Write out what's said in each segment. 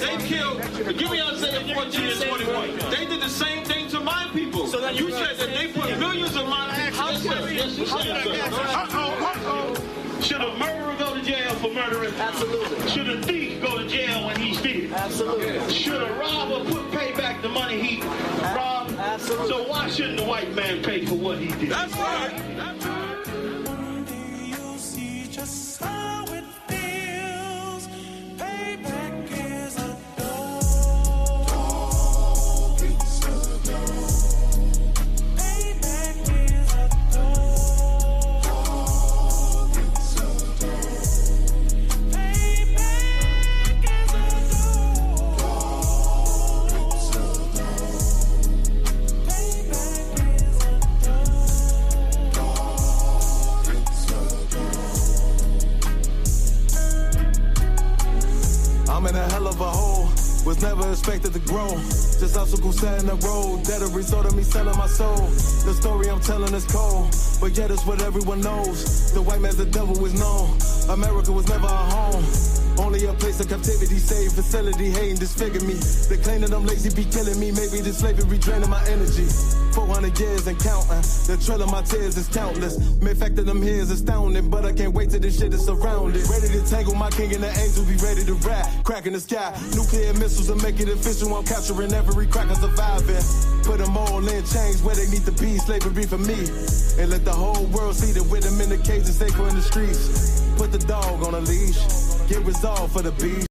They killed, give me Isaiah 14 and 21. They did the same thing to my people. So that you said that they put millions of my houses. Yes, you said, sir. Should a murderer go to jail for murdering? Absolutely. Should a thief go to jail when he steals? Absolutely. Should a robber pay back the money he robbed? Absolutely. So why shouldn't the white man pay for what he did? That's right. That's right. You'll see just how it feels. Payback is a dog. It's a dog. Payback is a dog. It's a dog. Payback is a dog. It's a dog. Payback is a dog. expected to grow. Just obstacles set in the road. That a result of me selling my soul. The story I'm telling is cold, but yet it's what everyone knows. The white man's the devil is known. America was never our home. Only a place of captivity, save facility, hating, disfigure me. They claim that I'm lazy, be killing me. Maybe this slavery draining my energy. 400 years and counting. The trail of my tears is countless. Main fact that I'm here is astounding, but I can't wait till this shit is surrounded. Ready to tangle my king and the angels, be ready to rap. Crack in the sky, nuclear missiles will make it official. I'm capturing every cracker surviving. Put them all in chains where they need to be. Slavery for me. And let the whole world see that with them in the cage and safer in the streets. Put the dog on a leash. Get resolved for the beast.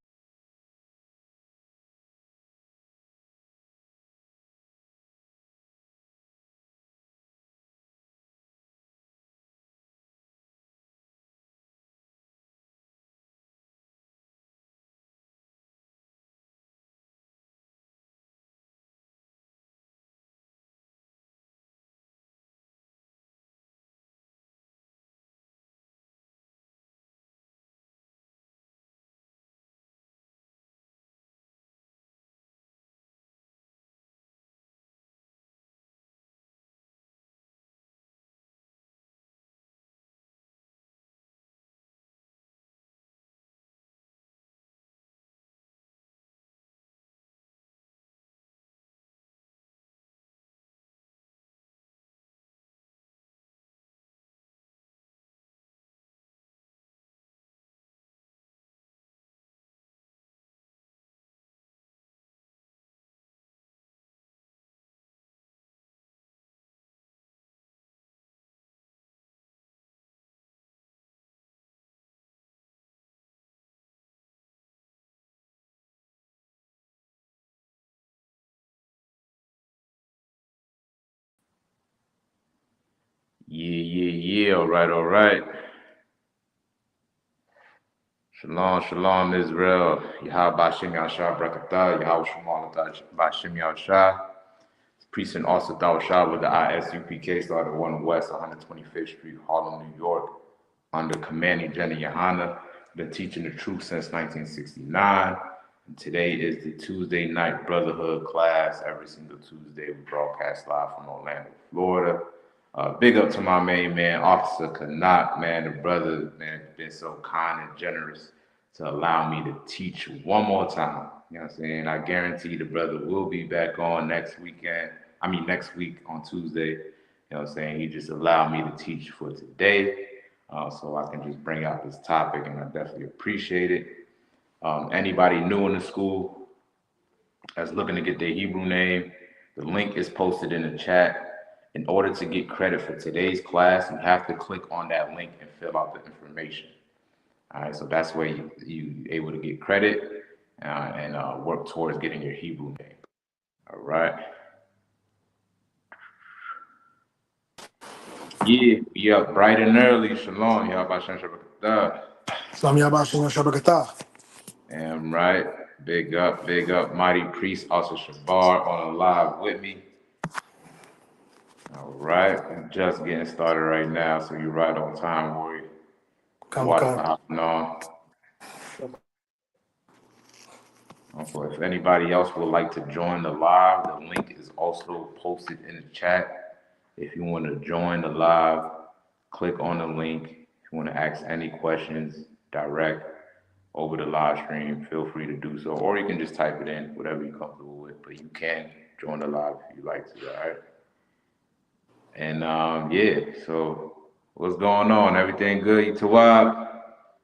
Yeah. All right. Shalom, Israel. Yahweh Bashem Yahshua Brakatah. Yahweh Shemal Bashem Yahshua. Priest and also Shah with the ISUPK started 1 West 125th Street, Harlem, New York, under commanding Jenna Yohana. Been teaching the truth since 1969. And today is the Tuesday night Brotherhood class. Every single Tuesday, we broadcast live from Orlando, Florida. Big up to my main man, Officer Canuck, man. The brother, man, been so kind and generous to allow me to teach one more time. You know what I'm saying? I guarantee the brother will be back on next week on Tuesday. You know what I'm saying? He just allowed me to teach for today. So I can just bring out this topic, and I definitely appreciate it. Anybody new in the school that's looking to get their Hebrew name, the link is posted in the chat. In order to get credit for today's class, you have to click on that link and fill out the information. All right, so that's where you able to get credit and work towards getting your Hebrew name. All right. Yeah, we up bright and early. Shalom, y'all. Bashan Shabbat. Slam Yabashim Shabakata. Damn right. Big up. Mighty Priest, also Shabar on the live with me. All right. I'm just getting started right now, so you're right on time, Warrior. Come. on. Also, if anybody else would like to join the live, the link is also posted in the chat. If you want to join the live, click on the link. If you want to ask any questions direct over the live stream, feel free to do so. Or you can just type it in, whatever you're comfortable with. But you can join the live if you like to, all right? And so what's going on? Everything good? You Tawab?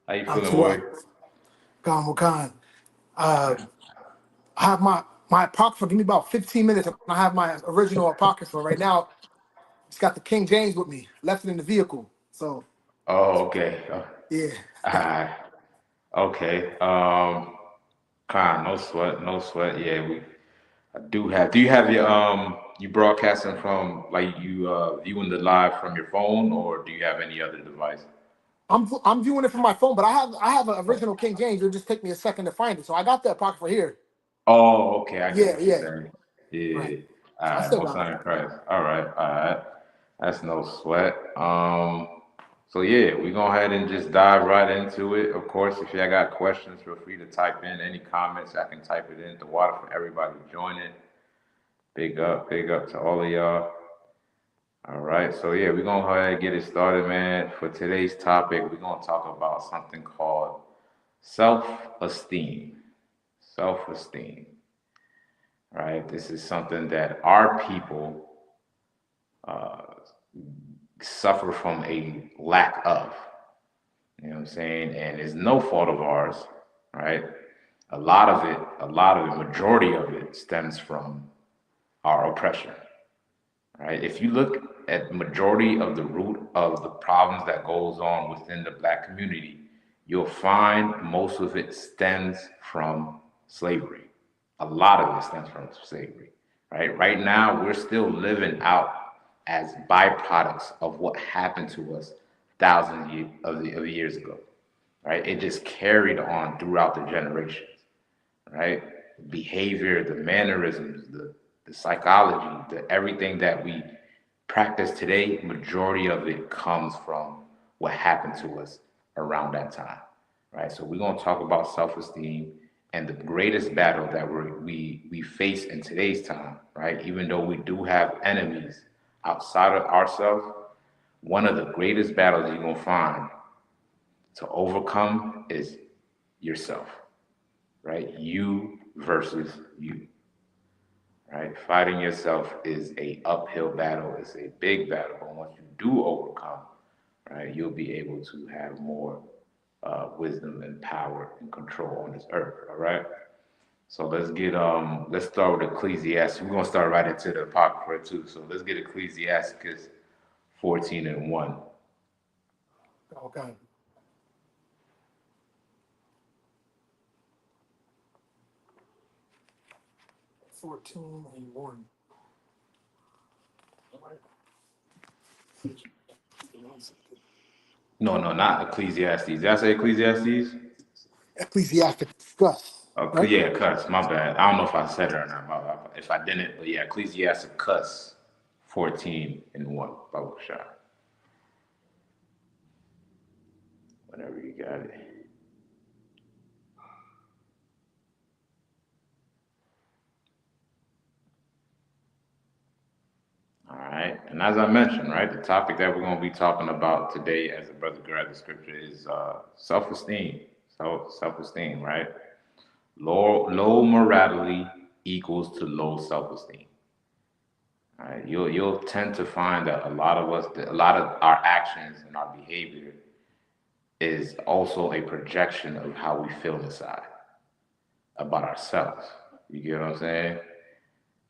How you feeling, boy? Khan. I have my apocrypha. Give me about 15 minutes. I have my original apocrypha right now. It's got the King James with me. Left it in the vehicle. So Oh, okay. yeah. Okay. Khan, no sweat. Yeah, I do have. Do you have your you broadcasting from like you viewing the live from your phone, or do you have any other device? I'm viewing it from my phone, but I have an original King James. It'll just take me a second to find it. So I got the apocrypha here. Oh, okay. I get what you're Yeah. saying. Yeah. Right. All So I right. still Most got High it. in Christ. All right. That's no sweat. So yeah, we go ahead and just dive right into it. Of course, if y'all got questions, feel free to type in any comments. I can type it in. The water for everybody joining. Big up to all of y'all. All right, so yeah, we're gonna go ahead and get it started, man. For today's topic, we're gonna talk about something called self-esteem. Self-esteem, right? This is something that our people uh, suffer from a lack of. You know what I'm saying? And it's no fault of ours, right? Majority of it stems from our oppression, right? If you look at the majority of the root of the problems that goes on within the black community, you'll find most of it stems from slavery. A lot of it stems from slavery, right? Right now, we're still living out as byproducts of what happened to us thousands of years ago, right? It just carried on throughout the generations, right? Behavior, the mannerisms, the psychology, the everything that we practice today, majority of it comes from what happened to us around that time, right? So we're gonna talk about self-esteem and the greatest battle that we face in today's time, right? Even though we do have enemies outside of ourselves, one of the greatest battles you're gonna find to overcome is yourself, right? You versus you, right? Fighting yourself is a uphill battle. It's a big battle, but once you do overcome, right, you'll be able to have more wisdom and power and control on this earth. All right. So let's start with Ecclesiastes. We're gonna start right into the Apocrypha too. So let's get Ecclesiastes 14:1. Okay. 14:1. All right. No, not Ecclesiastes. Did I say Ecclesiastes? Ecclesiastes, Gus, right? Yeah, cuss. My bad. I don't know if I said it or not. If I didn't, but yeah, Ecclesiastes cuss 14:1. Bible shot. Whenever you got it. All right. And as I mentioned, right, the topic that we're going to be talking about today, as the brother grabbed the scripture, is self-esteem. So self-esteem, right? Low morality equals to low self-esteem. All right. You'll tend to find that a lot of our actions and our behavior is also a projection of how we feel inside about ourselves. You get what I'm saying?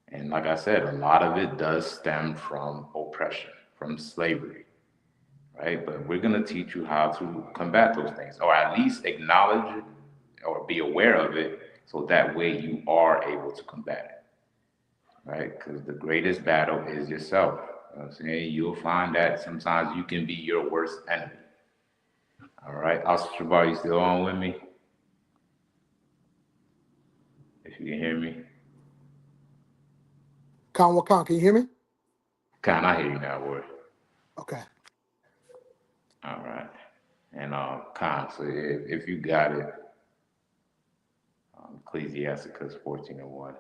And like I said, a lot of it does stem from oppression, from slavery, right? But we're going to teach you how to combat those things, or at least acknowledge it or be aware of it, so that way you are able to combat it, right? Because the greatest battle is yourself. You know what I'm saying? You'll find that sometimes you can be your worst enemy. All right, Oscar Shabar, you still on with me? If you can hear me. Wakan, can you hear me? Con, I hear you now, boy. Okay. All right. And Con, so if you got it, Ecclesiasticus 14:1. All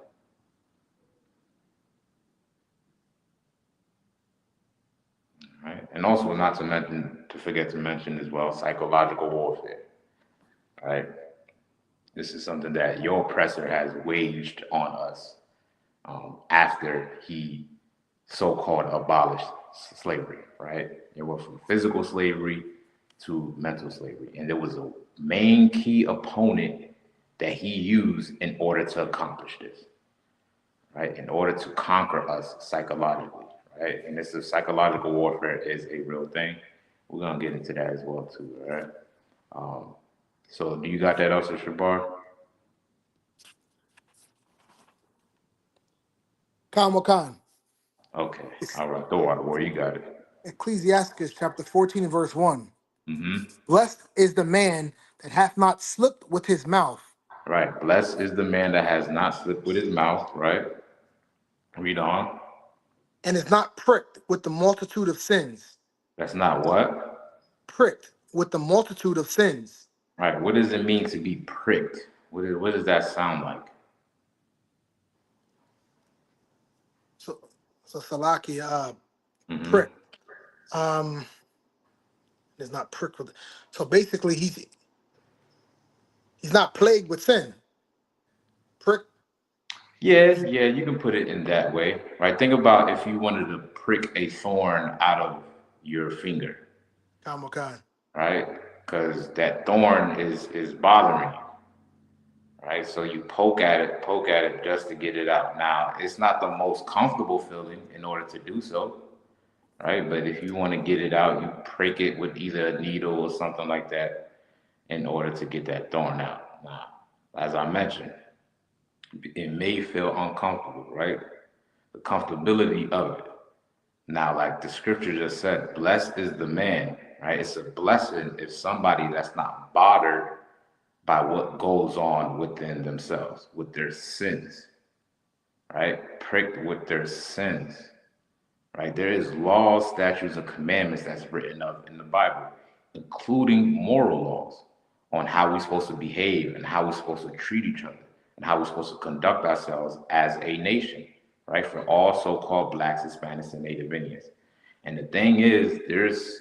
right. And also not to forget to mention as well, psychological warfare. Right? This is something that your oppressor has waged on us after he so-called abolished slavery, right? It went from physical slavery to mental slavery. And there was a main key opponent that he used in order to accomplish this, right? In order to conquer us psychologically, right? And this is psychological warfare is a real thing. We're gonna get into that as well too, all right? So do you got that also, Shabar? Wakan. Okay, all right, throw out where you got it. Ecclesiastes chapter 14 and verse 1. Mm-hmm. Blessed is the man that hath not slipped with his mouth, Right, blessed is the man that has not slipped with his mouth, right? Read on. and is not pricked with the multitude of sins. That's not what? pricked with the multitude of sins. Right. What does it mean to be pricked? What does that sound like? So, Salaki, Hmm. prick. Is not pricked with. So basically, he's not plagued with sin. Prick. Yeah, you can put it in that way, right? Think about if you wanted to prick a thorn out of your finger, Kamokan. right? Because that thorn is bothering you, right? So you poke at it just to get it out. Now, it's not the most comfortable feeling in order to do so, right? But if you want to get it out, you prick it with either a needle or something like that in order to get that thorn out. Now, as I mentioned, it may feel uncomfortable, right? The comfortability of it. Now, like the scripture just said, blessed is the man, right? It's a blessing if somebody that's not bothered by what goes on within themselves, with their sins, right? Pricked with their sins, right? There is laws, statutes, and commandments that's written up in the Bible, including moral laws on how we're supposed to behave and how we're supposed to treat each other and how we're supposed to conduct ourselves as a nation, right? For all so-called blacks, Hispanics, and Native Indians. And the thing is, there's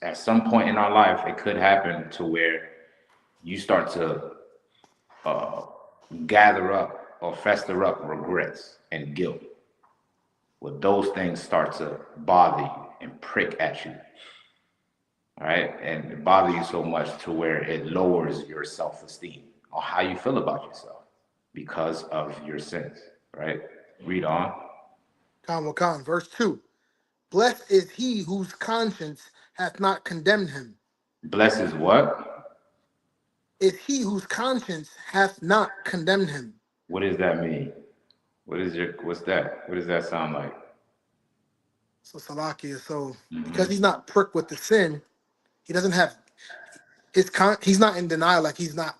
at some point in our life, it could happen to where you start to uh, gather up or fester up regrets and guilt. Well, those things start to bother you and prick at you, all right? And it bother you so much to where it lowers your self-esteem or how you feel about yourself because of your sins, right? Read on. Kamokan. Verse 2. Blessed is he whose conscience hath not condemned him. Bless is what? Is he whose conscience hath not condemned him. What does that mean? What's that? What does that sound like? So Salakia. So because Hmm. he's not pricked with the sin, he doesn't have he's not in denial. Like he's not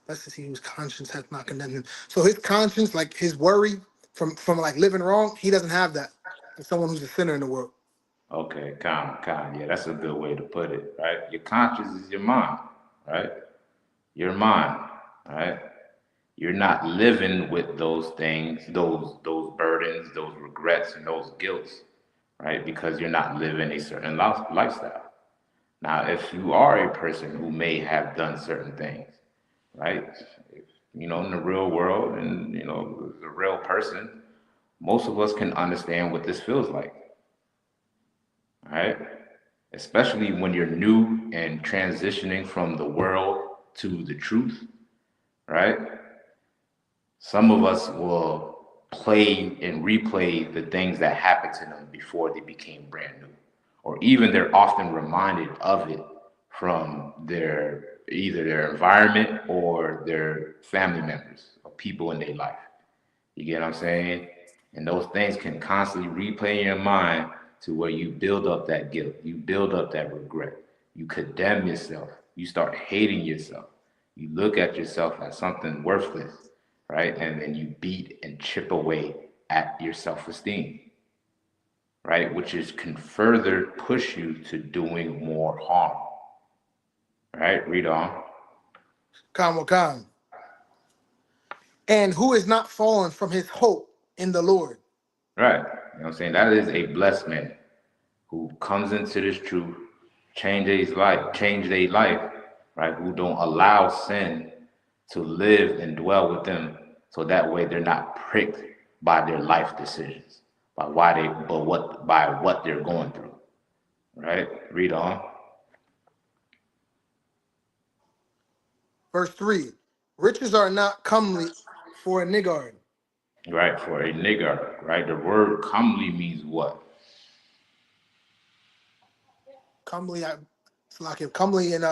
blessed is he whose conscience hath not condemned him. So his conscience, like his worry from like living wrong, he doesn't have that. As someone who's a sinner in the world. Okay, calm. Yeah, that's a good way to put it, right? Your conscience is your mind, right? Your mind, right? You're not living with those things, those burdens, those regrets, and those guilts, right? Because you're not living a certain lifestyle. Now, if you are a person who may have done certain things, right? If, in the real world and the real person, most of us can understand what this feels like, right? Especially when you're new and transitioning from the world to the truth, right? Some of us will play and replay the things that happened to them before they became brand new. Or even they're often reminded of it from either their environment or their family members or people in their life. You get what I'm saying? And those things can constantly replay in your mind to where you build up that guilt, you build up that regret, you condemn yourself, you start hating yourself, you look at yourself as something worthless, right? And then you beat and chip away at your self-esteem, right? Which can further push you to doing more harm, right? Read on. Kamokan. And who is not fallen from his hope in the Lord. Right. You know what I'm saying? That is a blessed man who comes into this truth, change their life, right? Who don't allow sin to live and dwell with them, so that way they're not pricked by their life decisions, by what they're going through, right? Read on. Verse 3. Riches are not comely for a niggard. Right, for a nigger, right? The word comely means what? Comely, it's like if comely in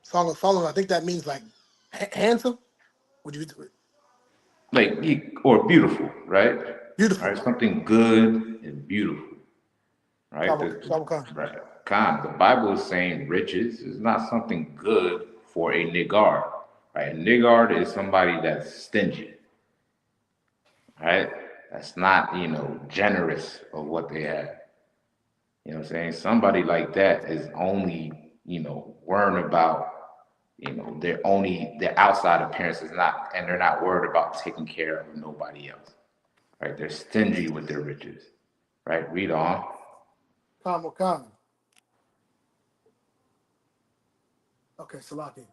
Song of Solomon, I think that means like handsome. Would you Like, or beautiful, right? beautiful? Right, something good and beautiful. Right? Kamokan. Right. The Bible is saying riches is not something good for a niggard. Right? A niggard is somebody that's stingy. Right? That's not, generous of what they have. You know what I'm saying? Somebody like that is only, worrying about, their outside appearance is not, and they're not worried about taking care of nobody else. Right? They're stingy with their riches. Right? Read on. Khan. Okay, Salaki.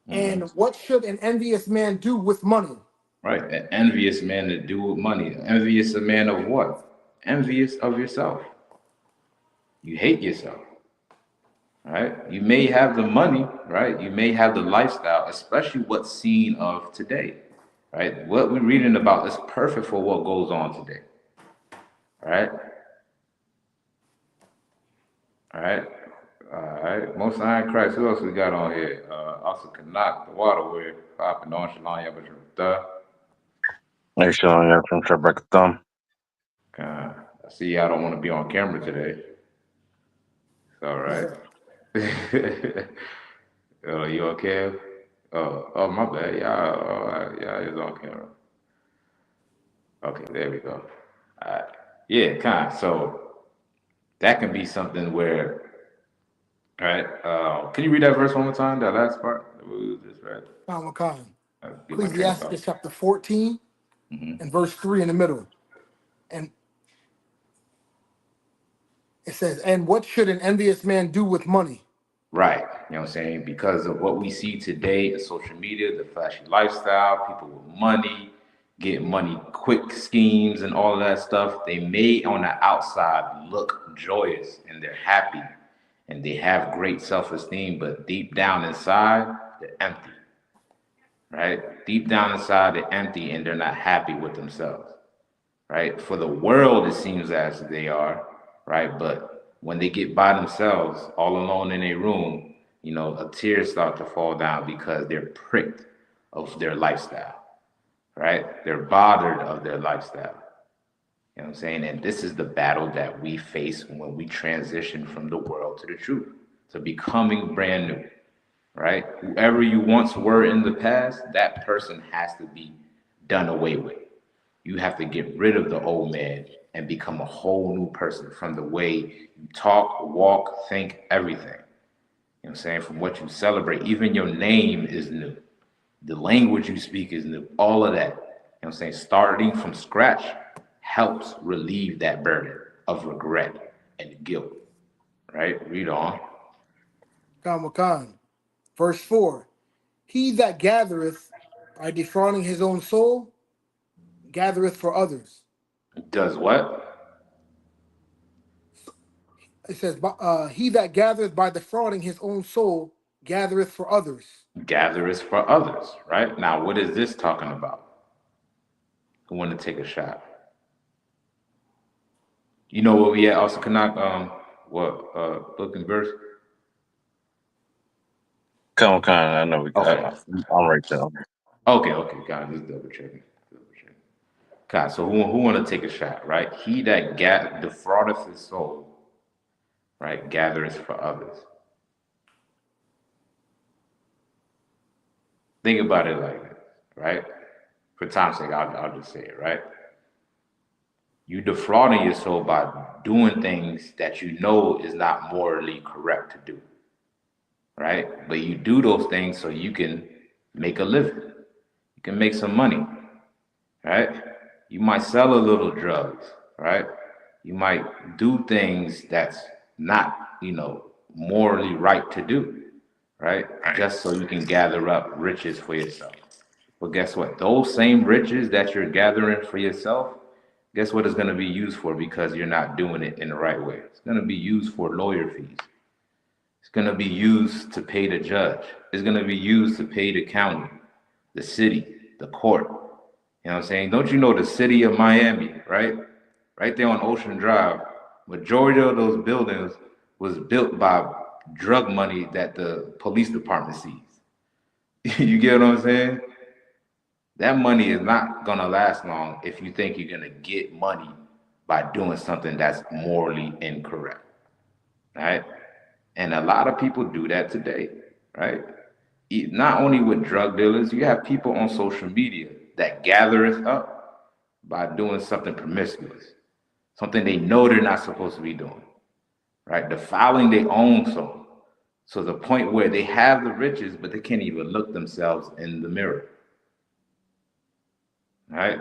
And what should an envious man do with money? Right? An envious man to do with money. Envious a man of what? Envious of yourself. You hate yourself. Right? You may have the money, right? You may have the lifestyle, especially what's seen of today. Right? What we're reading about is perfect for what goes on today. Right? All right. All right. Most High in Christ. Who else we got on here? Also Canuck, the water warrior, popping on Shalom Yabba. Hey, Sean, yeah, from Shabbat Thumb. I see y'all don't want to be on camera today. It's all right. Oh, you okay? Oh, my bad. Yeah, it's on camera. Okay, there we go. All right. Yeah, so that can be something where, all right, can you read that verse one more time, that last part that we just read? Khan. Get my train of thought. Ecclesiastes chapter 14 and verse 3 in the middle. And it says, and what should an envious man do with money? Right. You know what I'm saying? Because of what we see today in social media, the flashy lifestyle, people with money, get money quick schemes and all of that stuff, they may on the outside look joyous and they're happy and they have great self-esteem, but deep down inside, they're empty. Right? Deep down inside, they're empty and they're not happy with themselves. Right? For the world, it seems as they are, right? But when they get by themselves, all alone in a room, a tear starts to fall down because they're pricked of their lifestyle, right? They're bothered of their lifestyle. You know what I'm saying? And this is the battle that we face when we transition from the world to the truth, to becoming brand new, right? Whoever you once were in the past, that person has to be done away with. You have to get rid of the old man and become a whole new person from the way you talk, walk, think, everything. You know what I'm saying? From what you celebrate, even your name is new. The language you speak is new. All of that. You know what I'm saying? Starting from scratch helps relieve that burden of regret and guilt. Right? Read on. Khan. Verse 4. He that gathereth by defrauding his own soul gathereth for others. Does what? It says, he that gathereth by defrauding his own soul gathereth for others. Gathereth for others, right? Now, what is this talking about? Who want to take a shot? You know what we at also cannot, book and verse? Come on, I know we got Okay. I'm right there. Okay, guys, just double checking. Okay, so who want to take a shot, right? He that defraudeth his soul, right, gathereth for others. Think about it like this, right? For time's sake, I'll just say it, right? You defrauding your soul by doing things that you know is not morally correct to do, right? But you do those things so you can make a living. You can make some money, right? You might sell a little drugs, right? You might do things that's not, morally right to do, right? Just so you can gather up riches for yourself. But guess what? Those same riches that you're gathering for yourself, guess what it's going to be used for because you're not doing it in the right way? It's going to be used for lawyer fees. It's going to be used to pay the judge. It's going to be used to pay the county, the city, the court. You know what I'm saying? Don't you know the city of Miami, right? Right there on Ocean Drive, majority of those buildings was built by drug money that the police department seized. You get what I'm saying? That money is not gonna last long if you think you're gonna get money by doing something that's morally incorrect, right? And a lot of people do that today, right? Not only with drug dealers, you have people on social media that gather it up, by doing something promiscuous, something they know they're not supposed to be doing, right? Defiling their own soul. So the point where they have the riches, but they can't even look themselves in the mirror, right?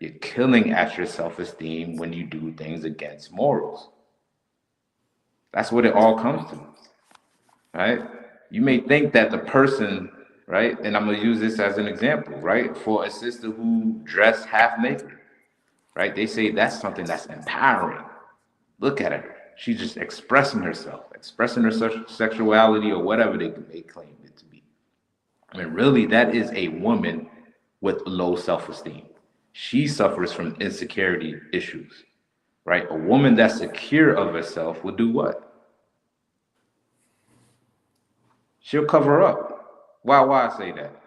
You're killing at your self-esteem when you do things against morals. That's what it all comes to, right? You may think that the person, right? And I'm gonna use this as an example, right? For a sister who dressed half naked, right? They say that's something that's empowering. Look at her. She's just expressing herself, expressing her sexuality or whatever they claim it to be. I mean, really, that is a woman with low self-esteem. She suffers from insecurity issues, right? A woman that's secure of herself will do what? She'll cover up. Why I say that?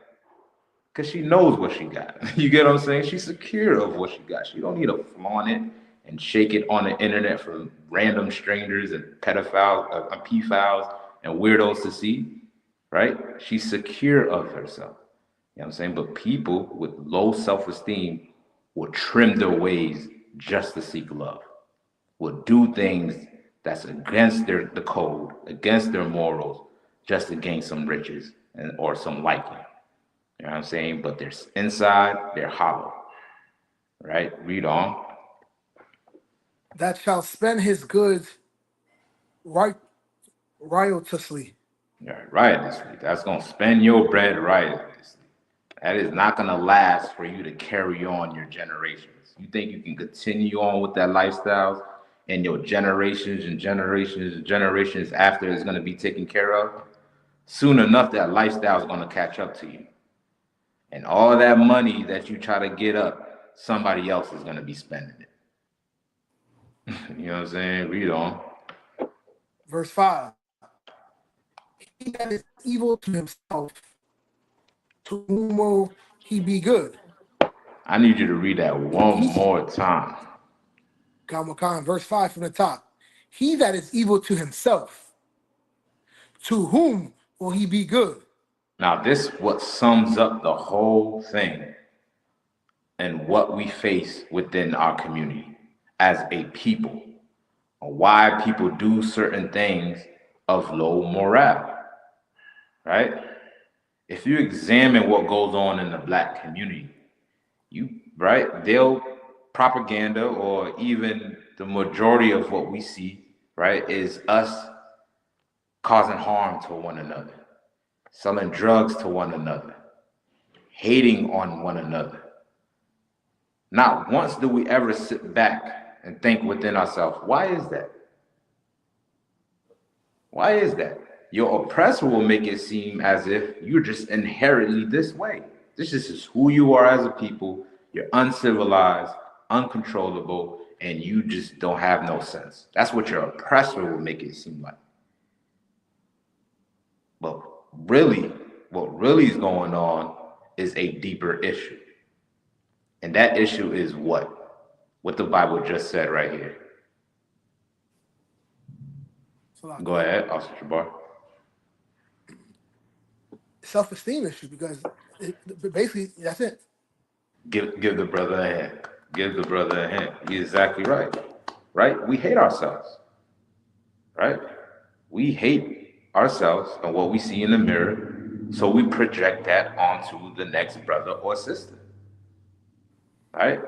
Because she knows what she got. You get what I'm saying? She's secure of what she got. She don't need to flaunt it and shake it on the internet for random strangers and pedophiles, pedophiles and weirdos to see, right? She's secure of herself. You know what I'm saying? But people with low self-esteem will trim their ways just to seek love, will do things that's against the code, against their morals, just to gain some riches or some liking. You know what I'm saying? But they're inside, they're hollow. Right? Read on. That shall spend his goods right riotously. Right, riotously. That's gonna spend your bread riotously. That is not gonna last for you to carry on your generations. You think you can continue on with that lifestyle and your generations and generations and generations after is gonna be taken care of? Soon enough, that lifestyle is gonna catch up to you. And all that money that you try to get up, somebody else is gonna be spending it. You know what I'm saying? Read on. Verse 5. He that is evil to himself, to whom will he be good? I need you to read that one more time. Kamakan, verse 5 from the top. He that is evil to himself, to whom will he be good? Now, this what sums up the whole thing and what we face within our community as a people, or why people do certain things of low morale, right? If you examine what goes on in the black community, they'll propaganda or even the majority of what we see, right, is us causing harm to one another, selling drugs to one another, hating on one another. Not once do we ever sit back and think within ourselves, why is that? Why is that? Your oppressor will make it seem as if you're just inherently this way. This is just who you are as a people. You're uncivilized, uncontrollable, and you just don't have no sense. That's what your oppressor will make it seem like. But really, what really is going on is a deeper issue. And that issue is what? What the Bible just said right here. Go ahead, Officer Shabar. Self-esteem issue, because basically that's it. Give the brother a hand. Give the brother a hand. You're exactly right. Right? We hate ourselves. Right? We hate ourselves and what we see in the mirror, so we project that onto the next brother or sister. Right?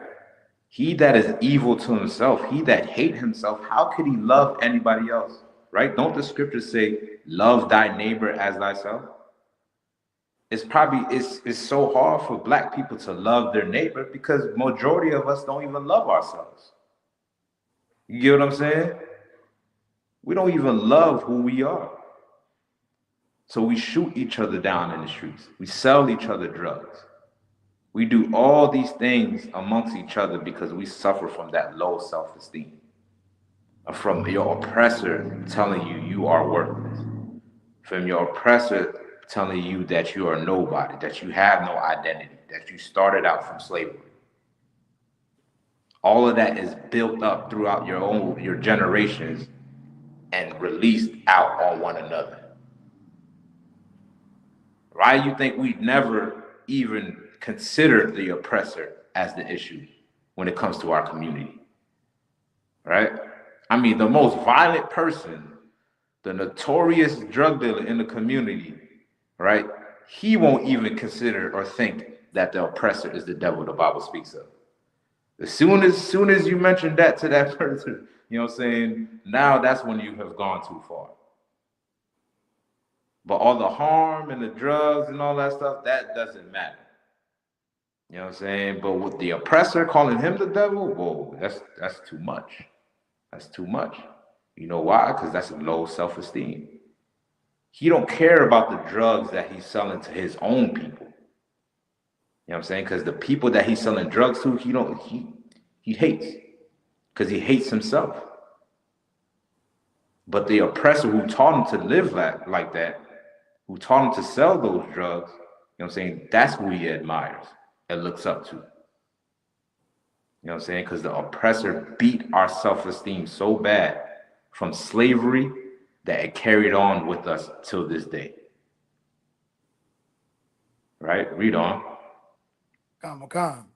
He that is evil to himself, he that hate himself, how could he love anybody else? Right? Don't the scriptures say, love thy neighbor as thyself? It's so hard for black people to love their neighbor because majority of us don't even love ourselves. You get what I'm saying? We don't even love who we are. So we shoot each other down in the streets. We sell each other drugs. We do all these things amongst each other because we suffer from that low self-esteem, from your oppressor telling you you are worthless, from your oppressor telling you that you are nobody, that you have no identity, that you started out from slavery. All of that is built up throughout your generations and released out on one another. Why do you think we never even considered the oppressor as the issue? when it comes to our community, right? I mean, the most violent person, the notorious drug dealer in the community, right? He won't even consider or think that the oppressor is the devil the Bible speaks of. As soon as you mention that to that person, you know what I'm saying? Now that's when you have gone too far. But all the harm and the drugs and all that stuff, that doesn't matter. You know what I'm saying? But with the oppressor calling him the devil, whoa, that's too much. That's too much. You know why? Because that's low self-esteem. He don't care about the drugs that he's selling to his own people. You know what I'm saying? Because the people that he's selling drugs to, he hates. Because he hates himself. But the oppressor who taught him to live like that, who taught him to sell those drugs, you know what I'm saying? That's who he admires and looks up to. You know what I'm saying? Because the oppressor beat our self-esteem so bad from slavery that it carried on with us till this day. Right? Read on. Come.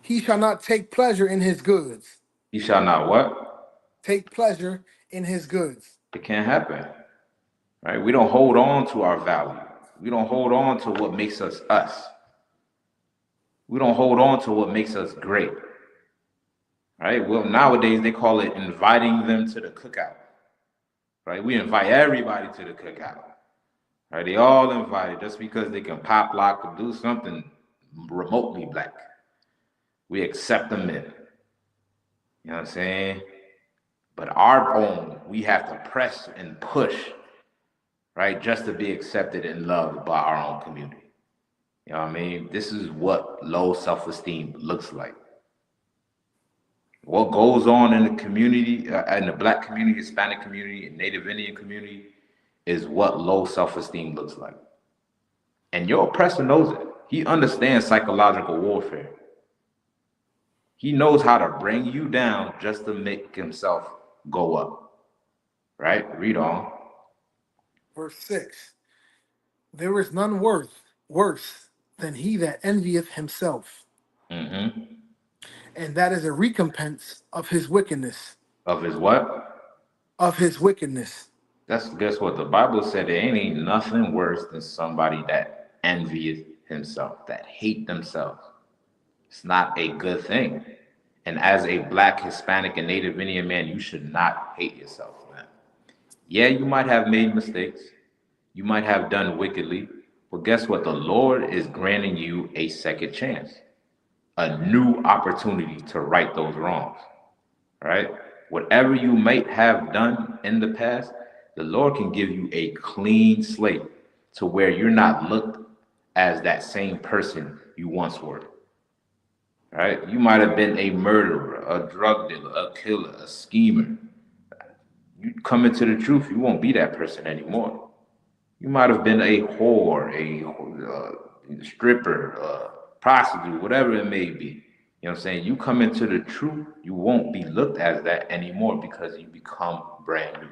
He shall not take pleasure in his goods. He shall not what? Take pleasure in his goods. It can't happen. Right? We don't hold on to our value. We don't hold on to what makes us us. We don't hold on to what makes us great. Right? Well, nowadays they call it inviting them to the cookout. Right? We invite everybody to the cookout. Right? They all invited just because they can pop lock or do something remotely black. We accept them in. You know what I'm saying? But our own, we have to press and push, right? Just to be accepted and loved by our own community. You know what I mean? This is what low self-esteem looks like. What goes on in the community, in the black community, Hispanic community, and Native Indian community is what low self-esteem looks like. And your oppressor knows it. He understands psychological warfare. He knows how to bring you down just to make himself go up. Right? Read on. Verse 6. There is none worse than he that envieth himself, Mm-hmm. and that is a recompense of his wickedness. Of his what? Of his wickedness. Guess what? The Bible said there ain't nothing worse than somebody that envies himself, that hate themselves. It's not a good thing. And as a black, Hispanic, and Native Indian man, you should not hate yourself, man. Yeah, you might have made mistakes. You might have done wickedly. But guess what? The Lord is granting you a second chance, a new opportunity to right those wrongs, right? Whatever you might have done in the past, the Lord can give you a clean slate to where you're not looked as that same person you once were. Right? You might have been a murderer, a drug dealer, a killer, a schemer. You come into the truth, you won't be that person anymore. You might have been a whore, a stripper, prostitute, whatever it may be. You know what I'm saying? You come into the truth, you won't be looked as that anymore because you become brand new. You know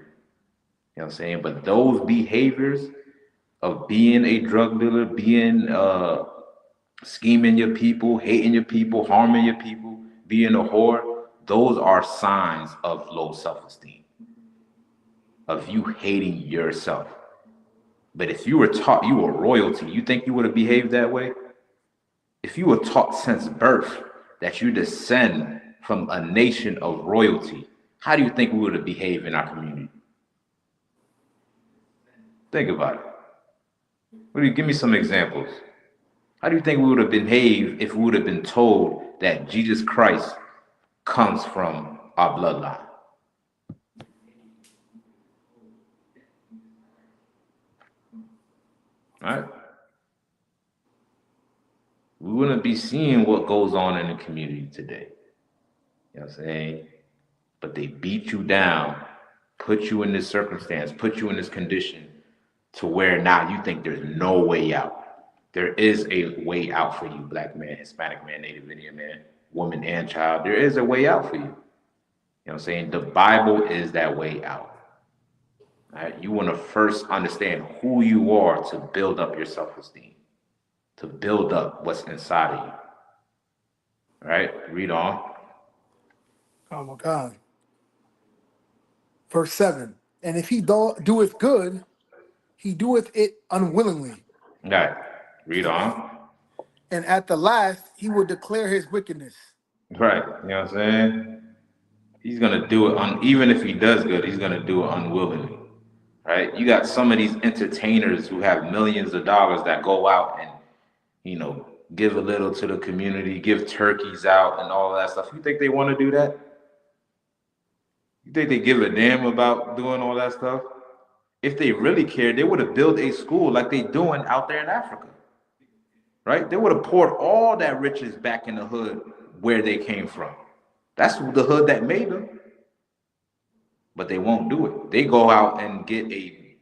what I'm saying? But those behaviors of being a drug dealer, being scheming your people, hating your people, harming your people, being a whore, those are signs of low self-esteem, of you hating yourself. But if you were taught you were royalty, you think you would have behaved that way? If you were taught since birth that you descend from a nation of royalty, how do you think we would have behaved in our community? Think about it. Give me some examples. How do you think we would have behaved if we would have been told that Jesus Christ comes from our bloodline? Right? We wouldn't be seeing what goes on in the community today. You know what I'm saying? But they beat you down, put you in this circumstance, put you in this condition to where now you think there's no way out. There is a way out for you, black man, Hispanic man, Native Indian man, woman and child. There is a way out for you. You know what I'm saying? The Bible is that way out. All right? You want to first understand who you are to build up your self-esteem, to build up what's inside of you. Right? Read on. Oh my God. Verse 7. And if he doeth good, he doeth it unwillingly. Right. Read on. And at the last, he will declare his wickedness. Right. You know what I'm saying? He's gonna do it even if he does good, he's gonna do it unwillingly. Right? You got some of these entertainers who have millions of dollars that go out and, give a little to the community, give turkeys out and all that stuff. You think they want to do that? You think they give a damn about doing all that stuff? If they really cared, they would have built a school like they doing out there in Africa. Right? They would have poured all that riches back in the hood where they came from. That's the hood that made them. But they won't do it. They go out and get a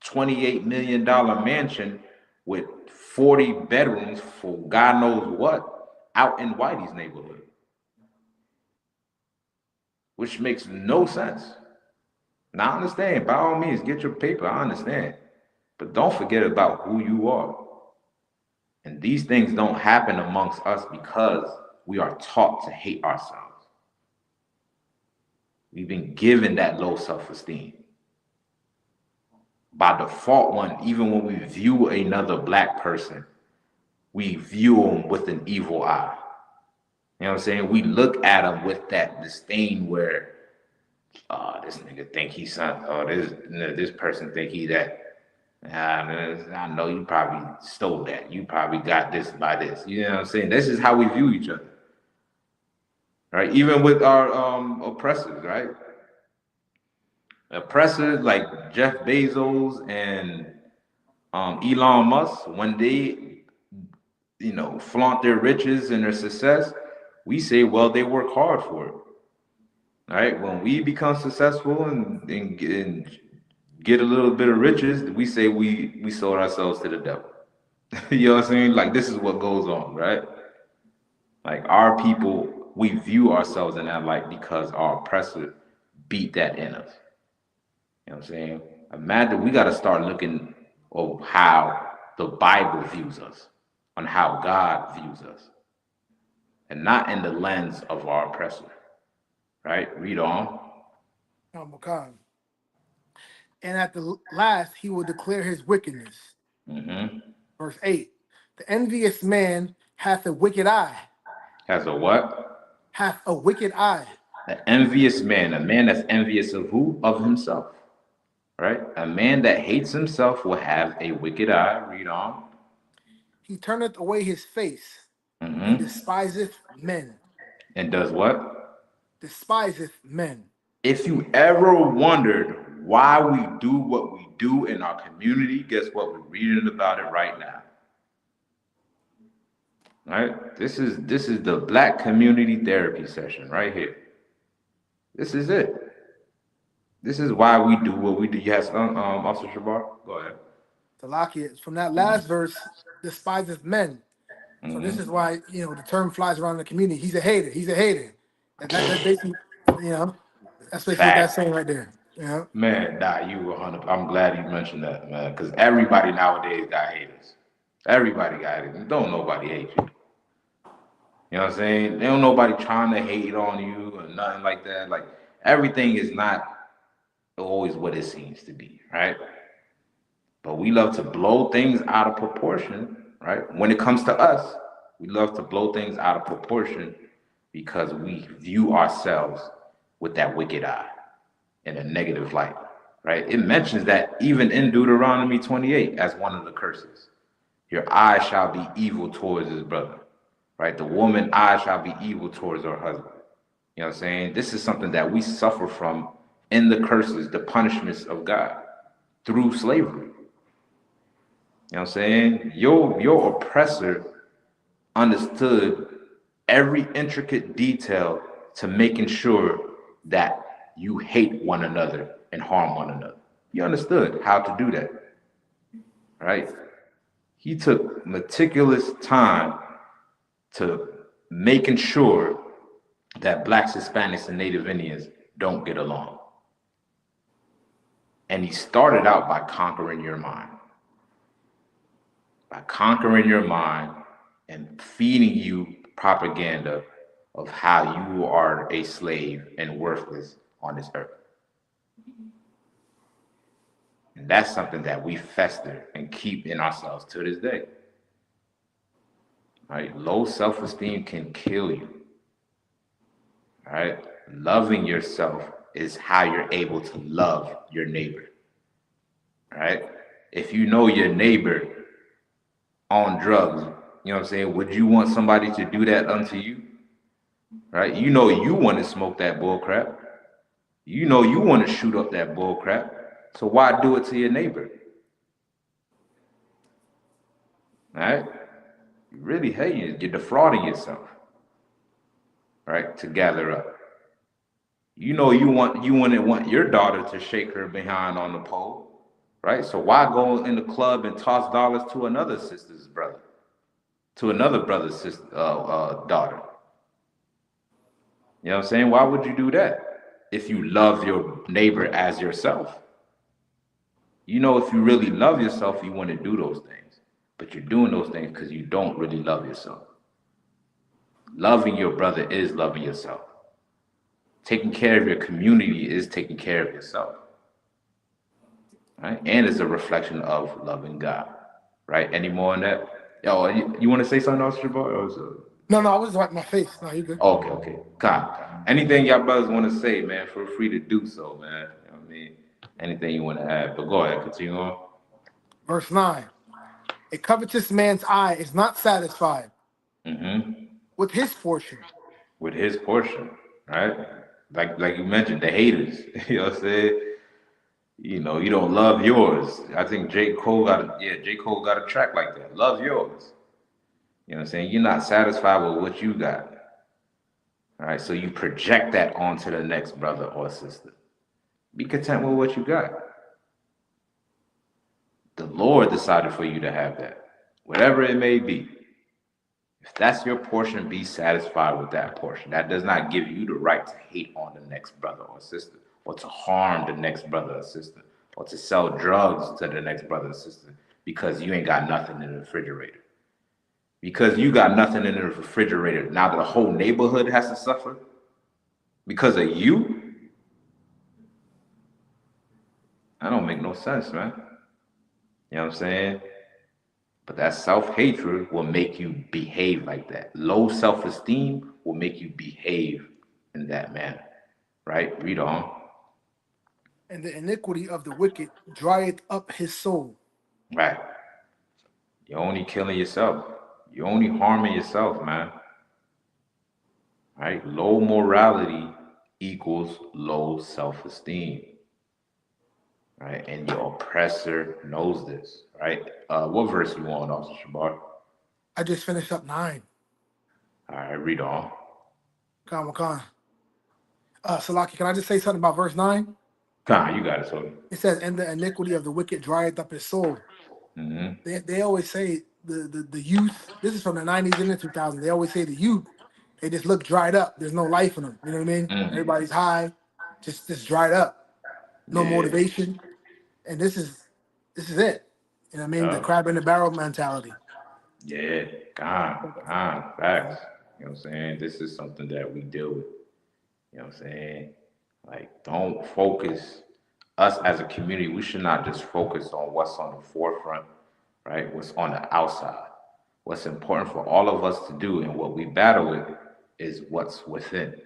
$28 million mansion with 40 bedrooms for God knows what out in Whitey's neighborhood, which makes no sense. Now, I understand, by all means, get your paper, I understand. But don't forget about who you are. And these things don't happen amongst us because we are taught to hate ourselves. We've been given that low self-esteem. By default, even when we view another black person, we view them with an evil eye. You know what I'm saying? We look at them with that disdain where, this nigga think he's something, this person think he that. I know you probably stole that. You probably got this by this. You know what I'm saying? This is how we view each other. Right? Even with our oppressors, right? Oppressors like Jeff Bezos and Elon Musk, when they, flaunt their riches and their success, we say, well, they work hard for it. Right? When we become successful and get a little bit of riches, we say we sold ourselves to the devil. You know what I'm saying? Like, this is what goes on, right? Like, our people, we view ourselves in that light because our oppressor beat that in us. You know what I'm saying? Imagine, we got to start looking at how the Bible views us, on how God views us, and not in the lens of our oppressor. Right? Read on. Oh my God. And at the last, he will declare his wickedness. Mm-hmm. Verse 8. The envious man hath a wicked eye. Has a what? Hath a wicked eye. An envious man, a man that's envious of who? Of himself. Right? A man that hates himself will have a wicked eye. Read on. He turneth away his face and Mm-hmm. despiseth men. And does what? Despiseth men. If you ever wondered why we do what we do in our community, guess what? We're reading about it right now. Right? This is the Black community therapy session right here. This is it. This is why we do what we do. Yes, Officer Shabar, go ahead. Salakia, from that last verse, despiseth men. So this is why, the term flies around the community. He's a hater. He's a hater. That basically, that's basically what that's saying right there. Yeah. Man, you 100. I'm glad you mentioned that, man, because everybody nowadays got haters. Everybody got haters. Don't nobody hate you. You know what I'm saying? They don't nobody trying to hate on you or nothing like that. Like, everything is not always what it seems to be, right? But we love to blow things out of proportion, right? When it comes to us, we love to blow things out of proportion because we view ourselves with that wicked eye in a negative light, right? It mentions that even in Deuteronomy 28 as one of the curses. Your eye shall be evil towards his brother, right? The woman eye shall be evil towards her husband. You know what I'm saying? This is something that we suffer from in the curses, the punishments of God through slavery. You know what I'm saying? Your oppressor understood every intricate detail to making sure that you hate one another and harm one another. He understood how to do that, right? He took meticulous time to making sure that Blacks, Hispanics, and Native Indians don't get along. And he started out by conquering your mind. By conquering your mind and feeding you propaganda of how you are a slave and worthless on this earth. And that's something that we fester and keep in ourselves to this day. Right? Low self-esteem can kill you. Right? Loving yourself is how you're able to love your neighbor. Right? If you know your neighbor on drugs, you know what I'm saying? Would you want somebody to do that unto you? Right? You know you want to smoke that bull crap. You know you want to shoot up that bull crap. So why do it to your neighbor? Right? You really hate you. You're defrauding yourself. Right? To gather up. You know you wouldn't want your daughter to shake her behind on the pole. Right? So why go in the club and toss dollars to another sister's brother? To another brother's sister, daughter. You know what I'm saying? Why would you do that if you love your neighbor as yourself? You know, if you really love yourself, you want to do those things. But you're doing those things because you don't really love yourself. Loving your brother is loving yourself. Taking care of your community is taking care of yourself. Right? And it's a reflection of loving God. Right? Any more on that? Yo, you want to say something else, Shabbat? No, I was wiping my face. No, you good. Okay. God. Anything y'all brothers want to say, man, feel free to do so, man. You know what I mean? Anything you want to add. But go ahead, continue on. Verse 9. A covetous man's eye is not satisfied with his portion. With his portion, right? Like you mentioned, the haters. You know what I'm saying? You know, you don't love yours. I think J. Cole got a track like that. Love yours. You know what I'm saying? You're not satisfied with what you got. All right, so you project that onto the next brother or sister. Be content with what you got. The Lord decided for you to have that, whatever it may be. If that's your portion, be satisfied with that portion. That does not give you the right to hate on the next brother or sister, or to harm the next brother or sister, or to sell drugs to the next brother or sister because you ain't got nothing in the refrigerator. Because you got nothing in the refrigerator, now the whole neighborhood has to suffer because of you? That don't make no sense, man. You know what I'm saying? But that self-hatred will make you behave like that. Low self-esteem will make you behave in that manner. Right? Read on. And the iniquity of the wicked drieth up his soul. Right. You're only killing yourself. You're only harming yourself, man. Right? Low morality equals low self-esteem. Right? And your oppressor knows this. Right? What verse you want, Officer Shabar? I just finished up 9. All right, read on. Khan. Salaki, can I just say something about verse 9? Khan, you got it, so. It says, and the iniquity of the wicked drieth up his soul. They always say the youth, this is from the 90s and the 2000s, they always say the youth, they just look dried up. There's no life in them. You know what I mean? Everybody's high, just dried up. No motivation. And this is it. You know what I mean? The crab in the barrel mentality. Yeah, facts. You know what I'm saying? This is something that we deal with. You know what I'm saying? Like, don't focus, us as a community, we should not just focus on what's on the forefront, right? What's on the outside. What's important for all of us to do and what we battle with is what's within. You know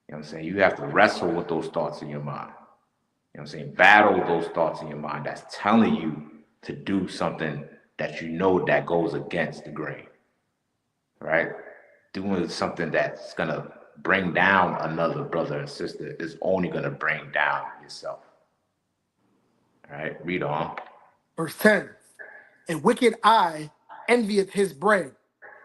what I'm saying? You have to wrestle with those thoughts in your mind. You know what I'm saying? Battle those thoughts in your mind that's telling you to do something that you know that goes against the grain, right? Doing something that's going to bring down another brother and sister is only going to bring down yourself. All right, read on. Verse 10, a wicked eye envieth his bread,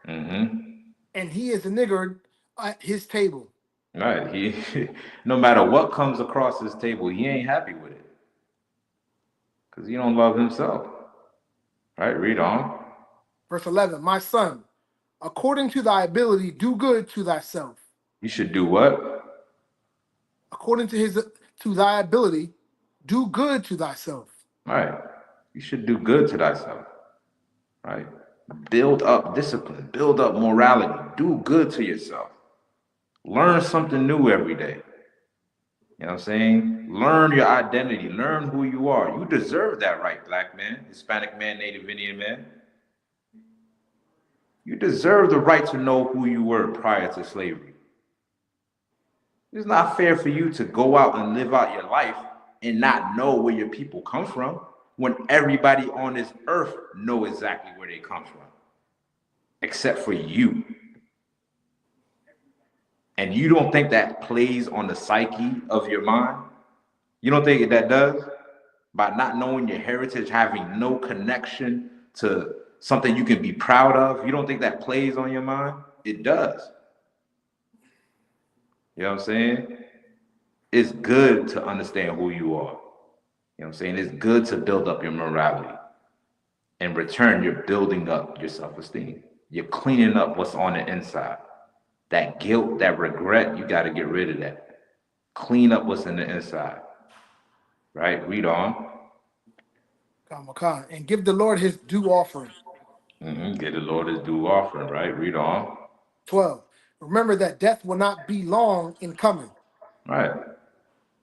and he is a niggard at his table. Right, he no matter what comes across his table, he ain't happy with it because he don't love himself. All right, read on. Verse 11, my son, according to thy ability, do good to thyself. You should do what? According to thy ability, do good to thyself. Right. You should do good to thyself. Right. Build up discipline. Build up morality. Do good to yourself. Learn something new every day. You know what I'm saying? Learn your identity. Learn who you are. You deserve that right, black man, Hispanic man, Native Indian man. You deserve the right to know who you were prior to slavery. It's not fair for you to go out and live out your life and not know where your people come from when everybody on this earth know exactly where they come from, except for you. And you don't think that plays on the psyche of your mind? You don't think that does? By not knowing your heritage, having no connection to something you can be proud of, you don't think that plays on your mind? It does. You know what I'm saying? It's good to understand who you are. You know what I'm saying? It's good to build up your morality. In return, you're building up your self-esteem. You're cleaning up what's on the inside. That guilt, that regret, you got to get rid of that. Clean up what's in the inside. Right? Read on. And give the Lord his due offering. Get the Lord his due offering, right? Read on. 12. Remember that death will not be long in coming. Right.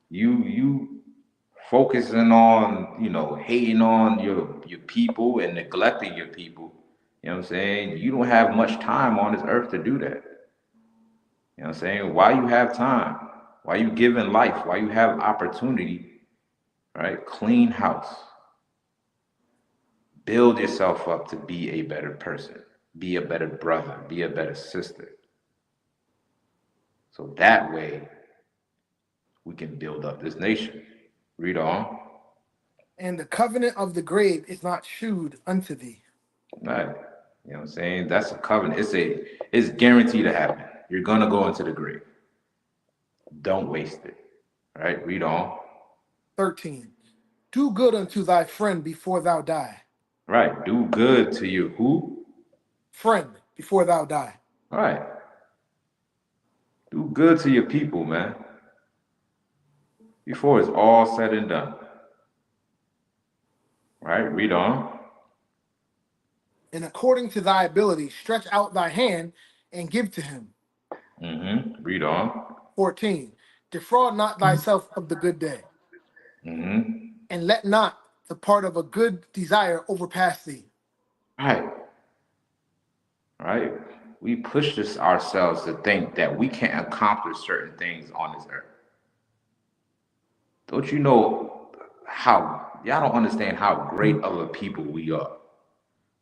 You focusing on, hating on your people and neglecting your people. You know what I'm saying? You don't have much time on this earth to do that. You know what I'm saying? Why you have time? Why you giving life? Why you have opportunity? Right? Clean house. Build yourself up to be a better person. Be a better brother. Be a better sister. So that way, we can build up this nation. Read on. And the covenant of the grave is not shewed unto thee. Right. You know what I'm saying? That's a covenant. It's guaranteed to happen. You're gonna go into the grave. Don't waste it. Right? Read on. 13. Do good unto thy friend before thou die. Right. Do good to your who? Friend before thou die. Right. Do good to your people, man. Before it's all said and done. Right? Read on. And according to thy ability, stretch out thy hand and give to him. Read on. 14. Defraud not thyself of the good day. And let not the part of a good desire overpass thee. Right. Right. We push this ourselves to think that we can't accomplish certain things on this earth. Don't you know how, y'all don't understand how great of a people we are.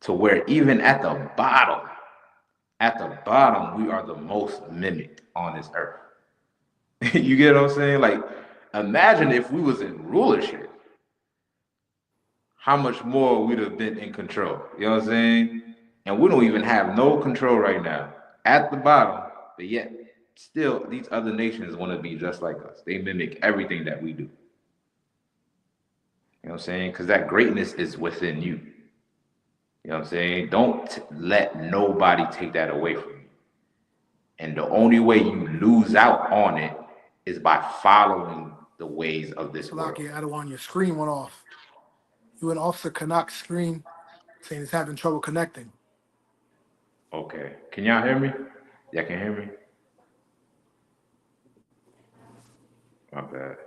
To where even at the bottom, we are the most mimicked on this earth. You get what I'm saying? Like, imagine if we was in rulership, how much more we'd have been in control. You know what I'm saying? And we don't even have no control right now. At the bottom, but yet still these other nations want to be just like us. They mimic everything that we do. You know what I'm saying? Because that greatness is within you. You know what I'm saying? Don't let nobody take that away from you. And the only way you lose out on it is by following the ways of this world. Salaki, Adawan, your screen went off. You and Officer Kanak's screen saying it's having trouble connecting. Okay. Can y'all hear me? Y'all can hear me? My bad.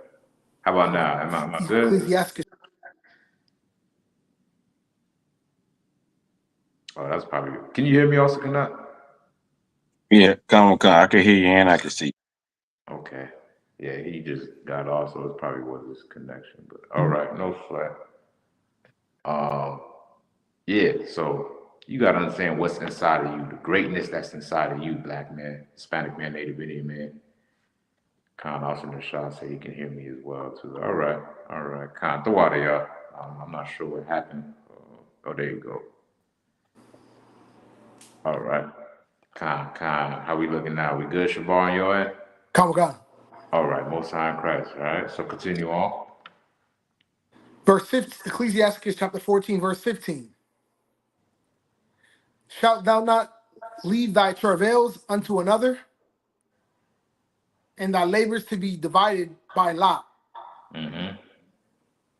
How about now? Am I good? Ecclesiastes. Oh, that's probably good. Can you hear me also, Canuck? Yeah, come. I can hear you and I can see. Okay. Yeah, he just got off, so it probably was his connection. But all right, no sweat. Yeah, so you gotta understand what's inside of you, the greatness that's inside of you, black man, Hispanic man, Native Indian man. Khan also in the shot say he can hear me as well too. All right. Khan, throw out of y'all. I'm not sure what happened. Oh, there you go. All right. Khan, how we looking now? We good, Shabar, on your end? Kamagan. All right, Most High in Christ. All right, so continue on. Verse 15, Ecclesiastes chapter 14, verse 15. Shalt thou not leave thy travails unto another, and thy labors to be divided by lot?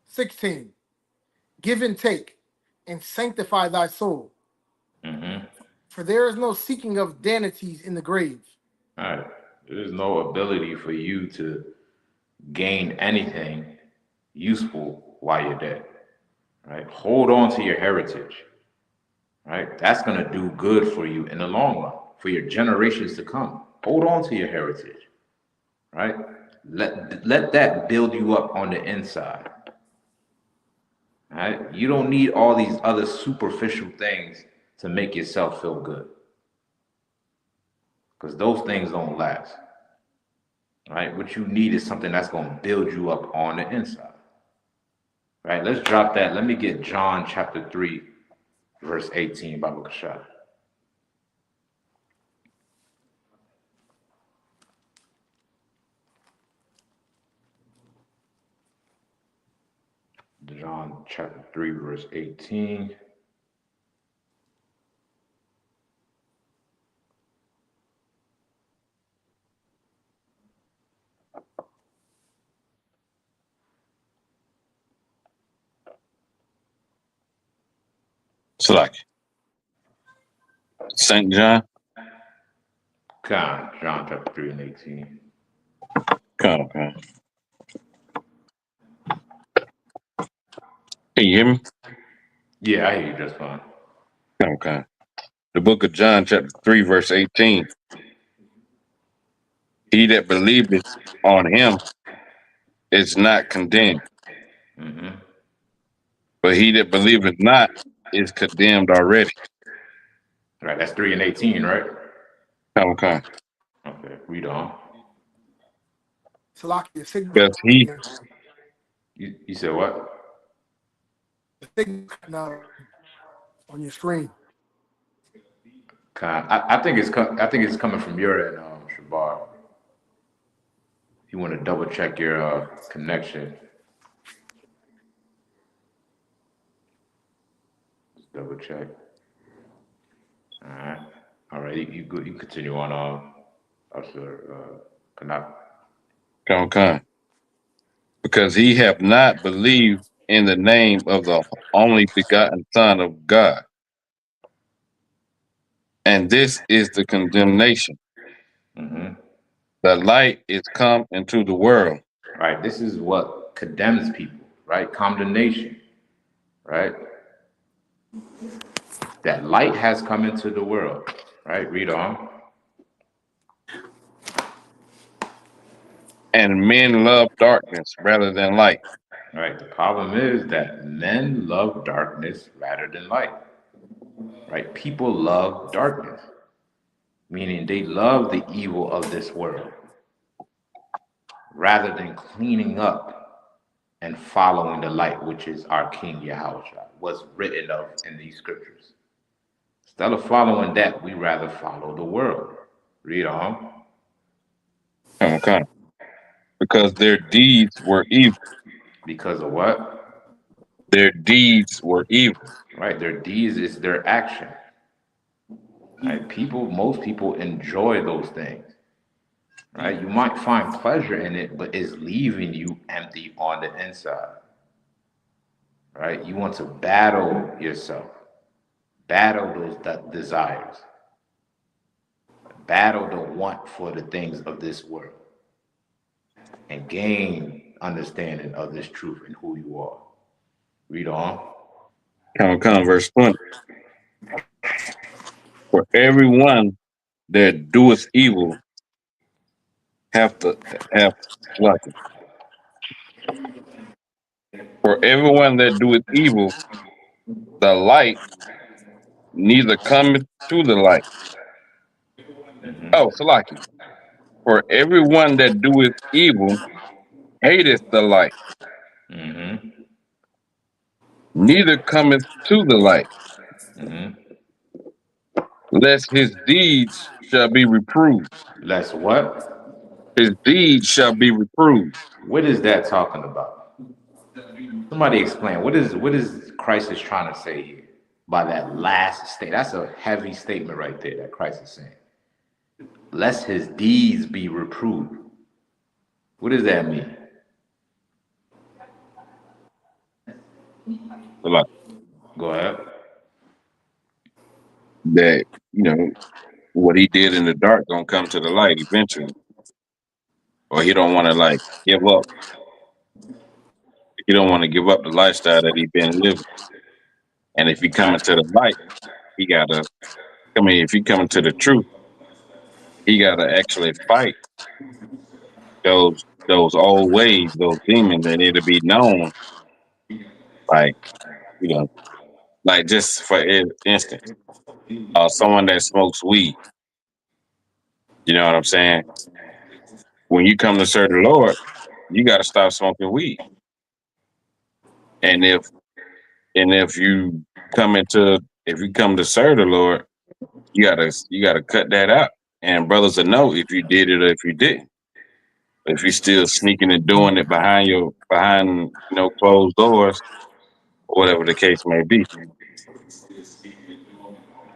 16. Give and take, and sanctify thy soul. For there is no seeking of vanities in the grave. All right. There's no ability for you to gain anything useful while you're dead. Right? Hold on to your heritage. Right? That's gonna do good for you in the long run, for your generations to come. Hold on to your heritage. Right? Let that build you up on the inside. Right? You don't need all these other superficial things to make yourself feel good. Because those things don't last. Right? What you need is something that's gonna build you up on the inside. Right? Let's drop that. Let me get John chapter 3, verse 18, Baba Kashah. John chapter 3, verse 18. Salaki. St. John. John chapter 3 and 18. Okay. Can you hear me? Yeah, I hear you just fine. Okay. The book of John, chapter 3, verse 18. He that believeth on him is not condemned, Mm-hmm. but he that believeth not is condemned already. Right, that's 3 and 18, right? Okay. Okay, read on. Salaki, your signal. Because he, You said what? The signal now on your screen. I think I think it's coming from your end, Shabar. You want to double check your connection. Just double check. All right. All right. You continue on. Cannot. okay. Because he have not believed in the name of the only begotten Son of God. And this is the condemnation. Mm-hmm. The light is come into the world, Right. This is what condemns people. Right. Condemnation. Right. That light has come into the world. Right. Read on. and men love darkness rather than light. Right. The problem is that men love darkness rather than light. Right. People love darkness, meaning they love the evil of this world rather than cleaning up and following the light, which is our King Yahushua, what's written of in these scriptures. Instead of following that, we rather follow the world. Read on. Okay. Because their deeds were evil. Because of what? Their deeds were evil. Right? Their deeds is their action. Right? Most people enjoy those things. Right? You might find pleasure in it, but it's leaving you empty on the inside. Right? You want to battle yourself, battle those desires, battle the want for the things of this world, and gain understanding of this truth and who you are. Read on. Come, verse 20. For everyone that doeth evil have to have like it. For everyone that doeth evil, the light neither cometh to the light. Oh, Salaki. For everyone that doeth evil hateth the light, Mm-hmm. neither cometh to the light, Mm-hmm. lest his deeds shall be reproved. Let's what? His deeds shall be reproved. What is that talking about? Somebody explain. What is Christ is trying to say here by that last state? That's a heavy statement right there that Christ is saying. Lest his deeds be reproved. What does that mean? Salaki. Go ahead. That, what he did in the dark gonna come to the light eventually. or he don't want to like give up. He don't want to give up the lifestyle that he been living. And if he coming to the light, he gotta. I mean, if he coming to the truth, he gotta actually fight those old ways, those demons, and it'll be known. Like you know, like just for instance, someone that smokes weed. You know what I'm saying? When you come to serve the Lord, you got to stop smoking weed. And if you if you come to serve the Lord, you gotta cut that out. And brothers will know if you did it or if you didn't. If you're still sneaking and doing it behind closed doors, or whatever the case may be.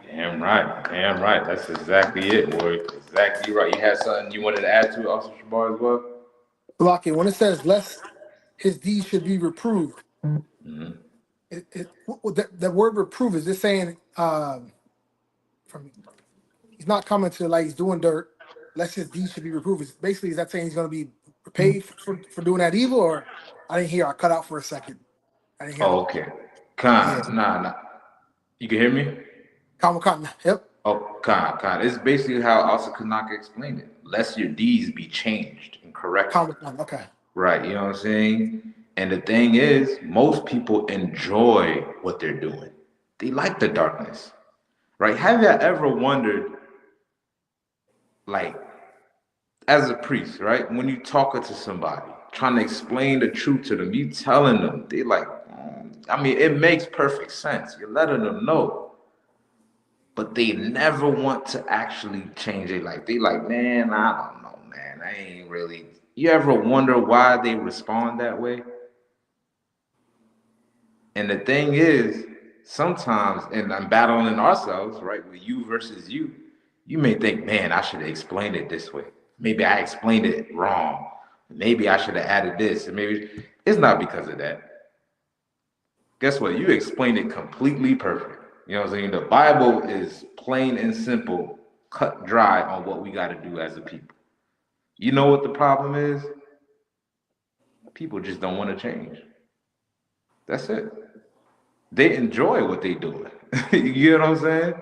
Damn right. Damn right. That's exactly it, boy. Exactly right. You had something you wanted to add to it, also, Shabar, as well? Lucky, when it says lest his deeds should be reproved, that word reprove is just saying from he's not coming to like he's doing dirt, lest his deeds should be reproved. It's basically, is that saying he's going to be paid for doing that evil? Or I didn't hear. I cut out for a second. I didn't hear. Oh, okay. Yeah. Nah. You can hear me? Kama. Yep. Oh, Khan. It's basically how Asa Kanaka explained it. Lest your deeds be changed and corrected. Kama. Okay. Right, you know what I'm saying? And the thing is, most people enjoy what they're doing. They like the darkness. Right? Have you ever wondered, like, as a priest, right? When you talking to somebody, trying to explain the truth to them, you telling them, they like, I mean, it makes perfect sense. You're letting them know. But they never want to actually change their life. They like, man, I don't know, man. I ain't really. You ever wonder why they respond that way? And the thing is, sometimes, and I'm battling ourselves, right, with you versus you, you may think, man, I should have explained it this way. Maybe I explained it wrong. Maybe I should have added this. And maybe it's not because of that. Guess what? You explained it completely perfect. You know what I'm saying? The Bible is plain and simple, cut dry on what we got to do as a people. You know what the problem is? People just don't want to change. That's it. They enjoy what they doing. You know what I'm saying?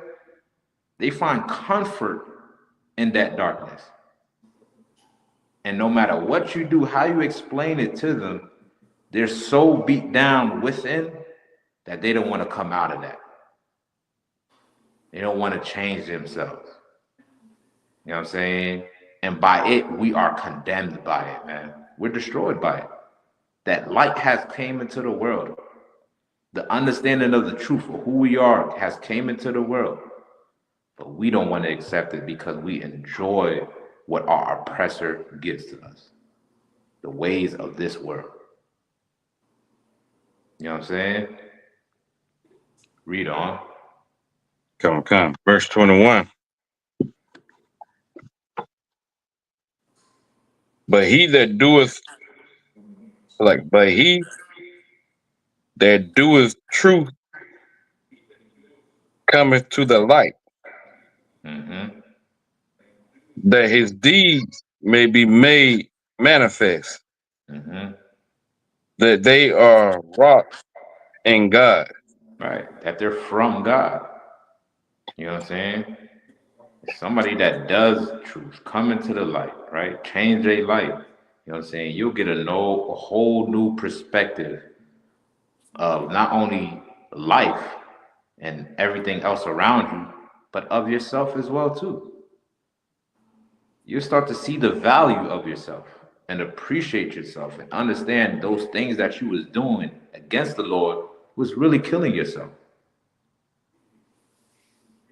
They find comfort in that darkness. And no matter what you do, how you explain it to them, they're so beat down within that they don't want to come out of that. They don't want to change themselves. You know what I'm saying? And by it, we are condemned by it, man. We're destroyed by it. That light has came into the world. The understanding of the truth of who we are has came into the world. But we don't want to accept it because we enjoy what our oppressor gives to us. The ways of this world. You know what I'm saying? Read on. Come. Verse 21. But he that doeth truth cometh to the light, Mm-hmm. that his deeds may be made manifest, Mm-hmm. that they are wrought in God. Right. That they're from God. You know what I'm saying? Somebody that does truth, come into the light, right? Change their life. You know what I'm saying? You'll get a whole new perspective of not only life and everything else around you, but of yourself as well too. You'll start to see the value of yourself and appreciate yourself and understand those things that you was doing against the Lord was really killing yourself.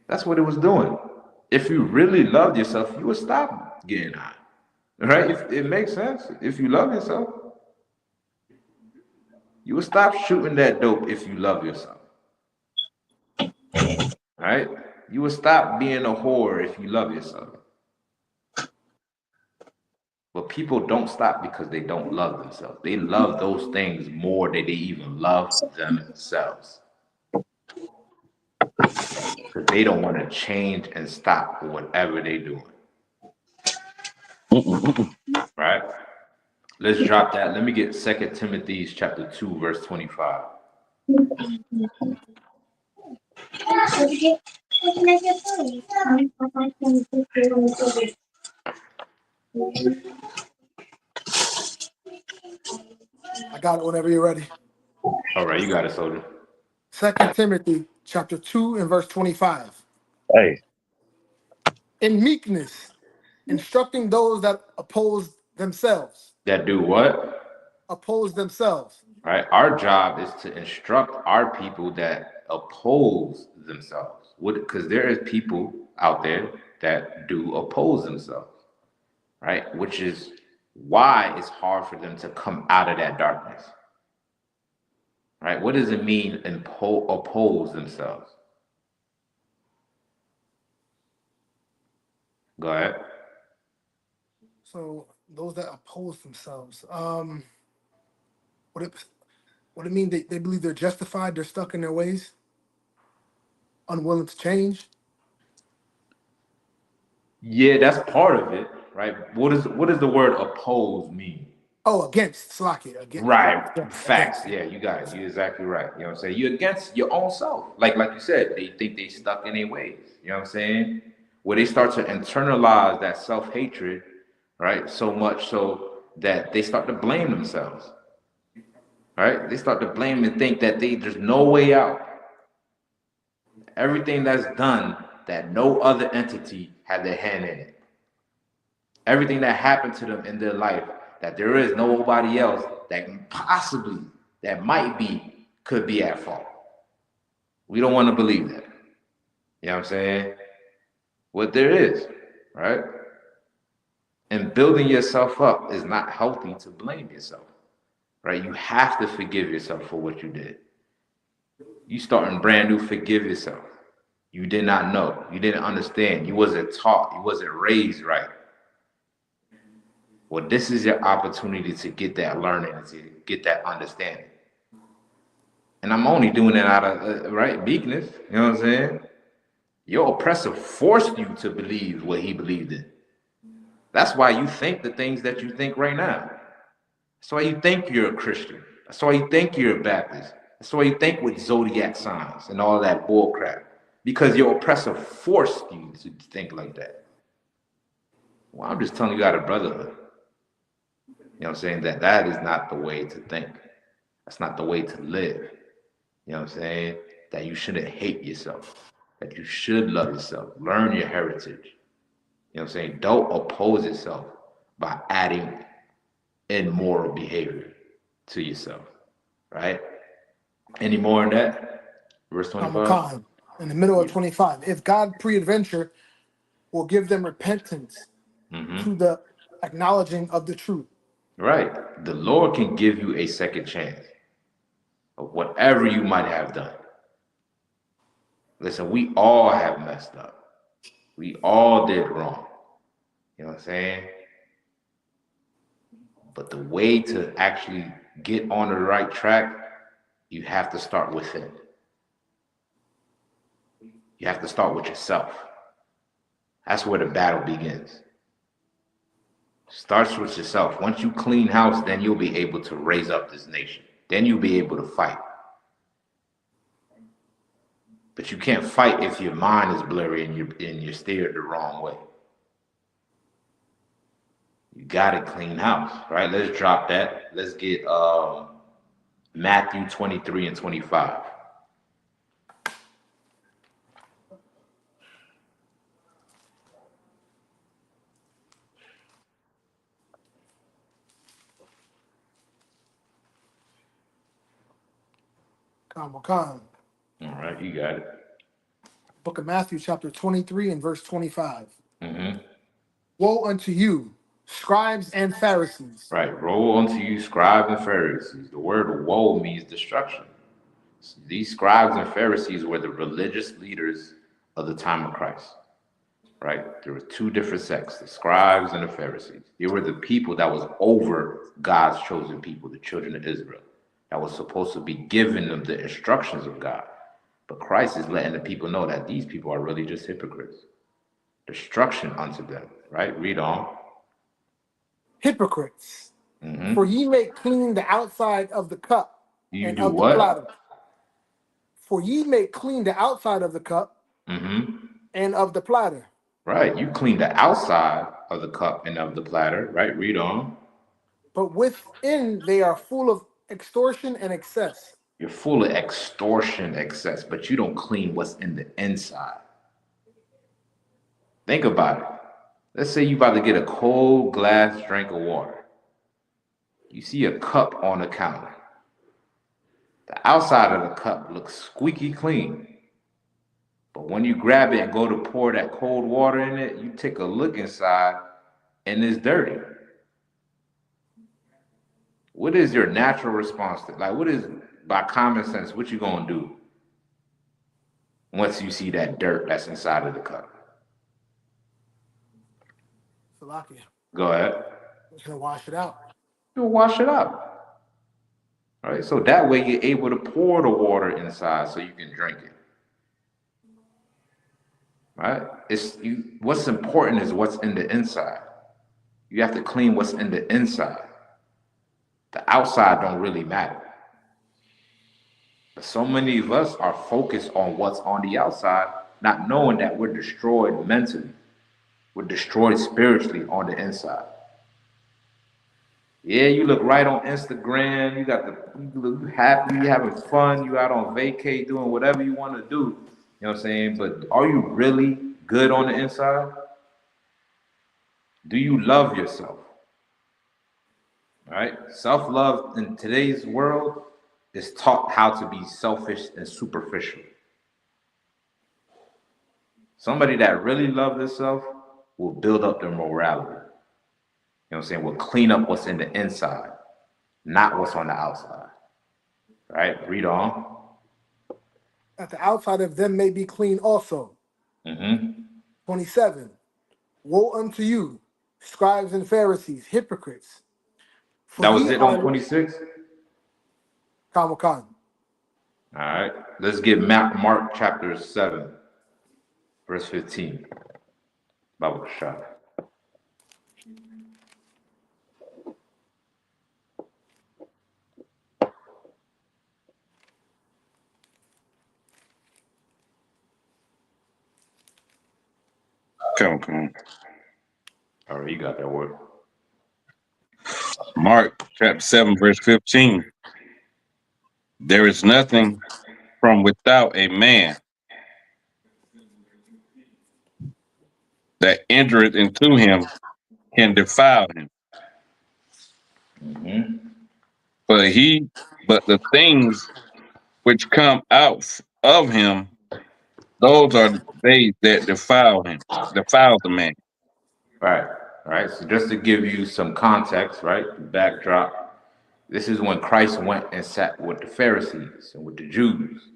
That's what it was doing. If you really loved yourself, you would stop getting high. Right? If it makes sense. If you love yourself, you would stop shooting that dope if you love yourself. Right? You would stop being a whore if you love yourself. But people don't stop because they don't love themselves. They love those things more than they even love themselves. Because they don't want to change and stop whatever they're doing. Right? Let's drop that. Let me get 2 Timothy chapter 2, verse 25. I got it whenever you're ready. All right, you got it, soldier. 2 Timothy chapter 2 and verse 25. Hey, In meekness, instructing those that oppose themselves. That do what? Oppose themselves. Right? Our job is to instruct our people that oppose themselves. Because there is people out there that do oppose themselves, right? Which is why it's hard for them to come out of that darkness. Right? What does it mean oppose themselves? Go ahead. So those that oppose themselves. What it what it mean? They believe they're justified. They're stuck in their ways, unwilling to change. Yeah, that's part of it, right? What does the word oppose mean? Oh, against Slacky. Against. Right. Yeah, Facts. against. Yeah, you got it. You're exactly right. You know what I'm saying? You're against your own self. Like you said, they think they stuck in their ways. You know what I'm saying? Where they start to internalize that self-hatred, right? So much so that they start to blame themselves. Right? They start to blame and think that there's no way out. Everything that's done, that no other entity had their hand in it. Everything that happened to them in their life, that there is nobody else that possibly, that might be, could be at fault. We don't want to believe that. You know what I'm saying? What there is, right? And building yourself up is not healthy to blame yourself, right? You have to forgive yourself for what you did. You starting brand new, forgive yourself. You did not know. You didn't understand. You wasn't taught. You wasn't raised right. Well, this is your opportunity to get that learning, to get that understanding. And I'm only doing it out of right meekness. You know what I'm saying? Your oppressor forced you to believe what he believed in. That's why you think the things that you think right now. That's why you think you're a Christian. That's why you think you're a Baptist. That's why you think with zodiac signs and all that bull crap. Because your oppressor forced you to think like that. Well, I'm just telling you out of brotherhood. You know what I'm saying? That is not the way to think. That's not the way to live. You know what I'm saying? That you shouldn't hate yourself. That you should love yourself. Learn your heritage. You know what I'm saying? Don't oppose yourself by adding immoral behavior to yourself. Right? Any more on that? Verse 25? Khan, in the middle of 25. If God pre-adventure will give them repentance to the acknowledging of the truth. Right. The Lord can give you a second chance of whatever you might have done. Listen, we all have messed up. We all did wrong. You know what I'm saying? But the way to actually get on the right track, you have to start within. You have to start with yourself. That's where the battle begins. Starts with yourself. Once you clean house, then you'll be able to raise up this nation. Then you'll be able to fight. But you can't fight if your mind is blurry and you're steered the wrong way. You gotta clean house, right? Let's drop that. Let's get Matthew 23 and 25. Khan. All right, you got it. Book of Matthew, chapter 23 and verse 25. Mm-hmm. Woe unto you, scribes and Pharisees. Right. Roll unto you, scribes and Pharisees. The word woe means destruction. These scribes and Pharisees were the religious leaders of the time of Christ. Right? There were two different sects, the scribes and the Pharisees. They were the people that was over God's chosen people, the children of Israel, that was supposed to be giving them the instructions of God. But Christ is letting the people know that these people are really just hypocrites. Destruction unto them. Right? Read on. Hypocrites, Mm-hmm. for ye may clean the outside of the cup You and do of the what? platter. For ye may clean the outside of the cup Mm-hmm. and of the platter. Right. You clean the outside of the cup and of the platter. Right. Read on. But within they are full of extortion and excess. You're full of extortion, excess, but you don't clean what's in the inside. Think about it. Let's say you about to get a cold glass drink of water. You see a cup on the counter. The outside of the cup looks squeaky clean. But when you grab it and go to pour that cold water in it, you take a look inside and it's dirty. What is your natural response to, like, what is, by common sense, what you gonna do once you see that dirt that's inside of the cup? Salakia. Go ahead. I'm gonna wash it out. You'll wash it up. All right. So that way you're able to pour the water inside so you can drink it. Right? It's you, what's important is what's in the inside. You have to clean what's in the inside. The outside don't really matter. But so many of us are focused on what's on the outside, not knowing that we're destroyed mentally. We're destroyed spiritually on the inside. Yeah, you look right on Instagram. You got you look happy, you having fun. You out on vacay, doing whatever you want to do. You know what I'm saying? But are you really good on the inside? Do you love yourself? All right. Self-love in today's world is taught how to be selfish and superficial. Somebody that really loves themselves will build up their morality. You know what I'm saying? Will clean up what's in the inside, not what's on the outside. Right? Read on. That the outside of them may be clean also. Mm-hmm. 27. Woe unto you, scribes and Pharisees, hypocrites. For That was ye it on are 26? Kamakan. All right. Let's get Mark chapter 7, verse 15. Bible shot. Come on. All right, you got that word. Mark chapter 7, verse 15. There is nothing from without a man that entereth into him can defile him. Mm-hmm. But the things which come out of him, those are they that defile the man. Right. All right. So just to give you some context, right? The backdrop. This is when Christ went and sat with the Pharisees and with the Jews.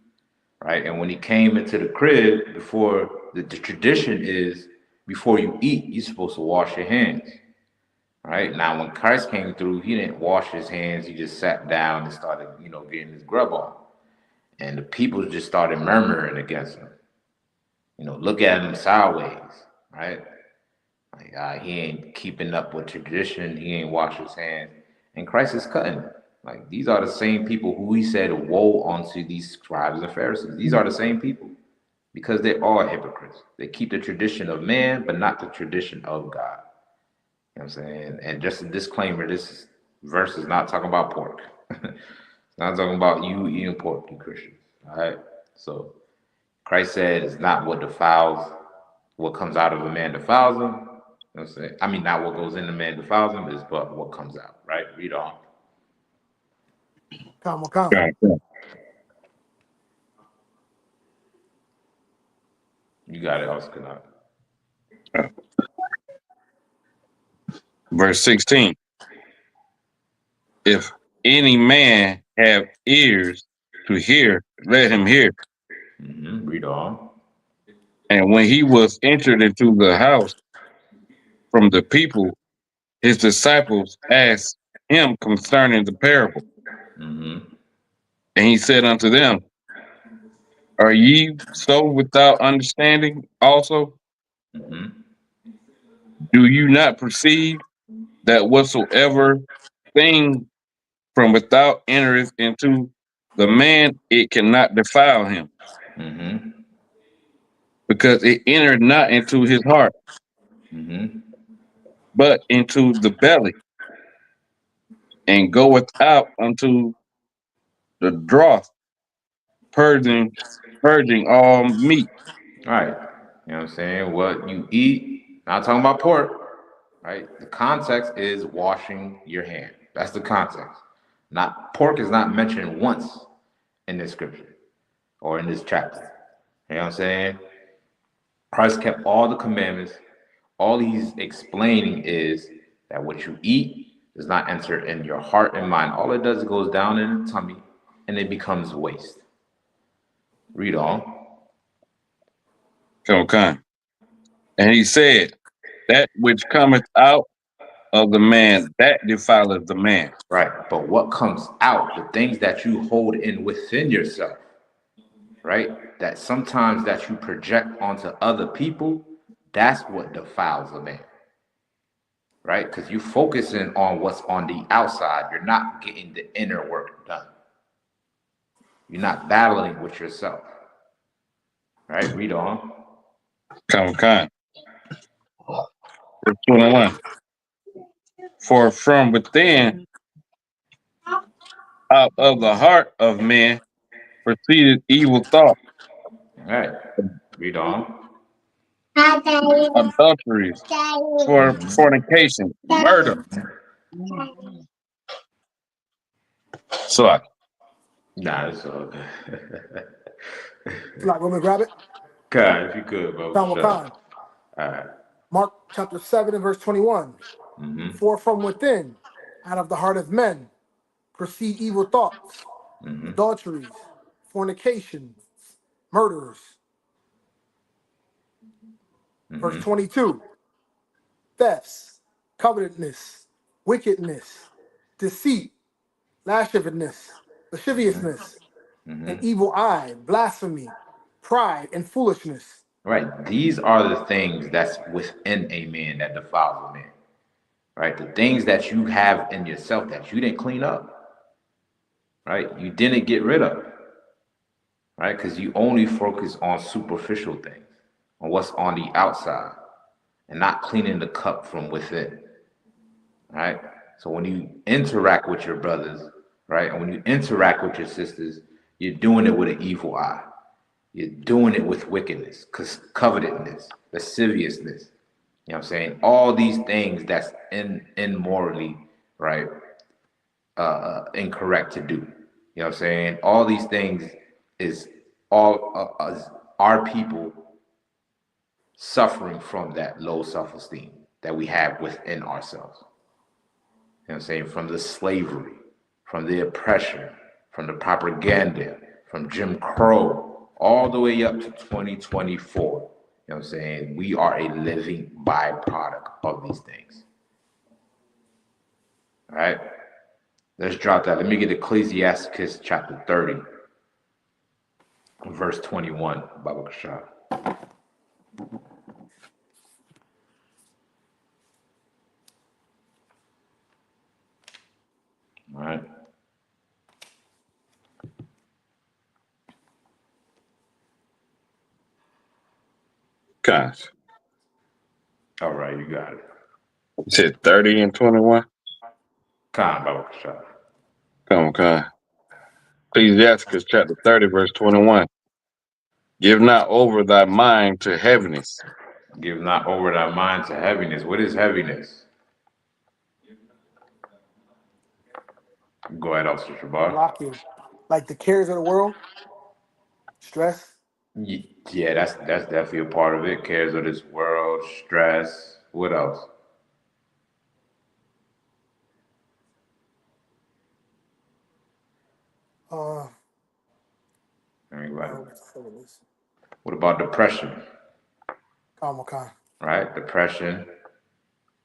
Right. And when he came into the crib, before the tradition is before you eat, you're supposed to wash your hands. Right. Now when Christ came through, he didn't wash his hands, he just sat down and started, getting his grub on. And the people just started murmuring against him. Look at him sideways, right? Like, he ain't keeping up with tradition. He ain't wash his hands. And Christ is cutting it. Like, these are the same people who he said, woe unto these scribes and Pharisees. These are the same people because they are hypocrites. They keep the tradition of man, but not the tradition of God. You know what I'm saying? And just a disclaimer, this verse is not talking about pork. It's not talking about you eating pork, you Christians. All right? So Christ said it's not what comes out of a man defiles him. You know what I'm saying? I mean, not what goes in the man defiles him, is but what comes out, right? Read on. Kamakan. You got it, Oscar. Verse 16. If any man have ears to hear, let him hear. Mm-hmm. Read on. And when he was entered into the house from the people, his disciples asked him concerning the parable. Mm-hmm. And he said unto them, are ye so without understanding also? Mm-hmm. Do you not perceive? that whatsoever thing from without entereth into the man, it cannot defile him, Mm-hmm. because it entered not into his heart, Mm-hmm. but into the belly, and goeth out unto the dross, purging all meat. All right. You know what I'm saying? What you eat, not talking about pork, right? The context is washing your hand. That's the context. Not pork is not mentioned once in this scripture or in this chapter. You know what I'm saying? Christ kept all the commandments. All he's explaining is that what you eat does not enter in your heart and mind. All it does is goes down in the tummy and it becomes waste. Read on. Okay. And he said, that which cometh out of the man, that defileth the man. Right. But what comes out, the things that you hold in within yourself, right? That sometimes that you project onto other people, that's what defiles a man. Right? Because you're focusing on what's on the outside. You're not getting the inner work done. You're not battling with yourself. Right? Read on. Okay. Verse 21. For from within, out of the heart of man, proceeded evil thought, All right. Read on. adulteries, for fornication, murder. So Nah, it's all good. Like, want me to grab it? God, if you could, bro, Khan for sure. Khan. Mark chapter 7 and verse 21. For from within, out of the heart of men, proceed evil thoughts, adulteries, fornications, murders. Verse 22. Thefts, covetousness, wickedness, deceit, lasciviousness, an evil eye, blasphemy, pride, and foolishness. Right. These are the things that's within a man that defiles a man. Right. The things that you have in yourself that you didn't clean up. Right. You didn't get rid of. Right. Because you only focus on superficial things, on what's on the outside, and not cleaning the cup from within. Right. So when you interact with your brothers, right, and when you interact with your sisters, you're doing it with an evil eye. You're doing it with wickedness, covetousness, lasciviousness. You know what I'm saying? All these things that's immorally, right, incorrect to do. You know what I'm saying? All these things is all our people suffering from that low self-esteem that we have within ourselves. You know what I'm saying? From the slavery, from the oppression, from the propaganda, from Jim Crow, all the way up to 2024. You know what I'm saying? We are a living byproduct of these things. All right? Let's drop that. Let me get Ecclesiasticus chapter 30, verse 21, Baba Kashab. All right. gosh. All right, you got it. You said 30 and 21? Khan, Baba Kashab. Come on, God. Ecclesiasticus chapter 30, verse 21. Give not over thy mind to heaviness. Give not over thy mind to heaviness. What is heaviness? Go ahead, Officer Shabar. Lock you. Like the cares of the world, stress. Yeah, that's definitely a part of it. Cares of this world, stress. What else? Uh, Anybody? What about depression? Khan Khan. Right? Depression.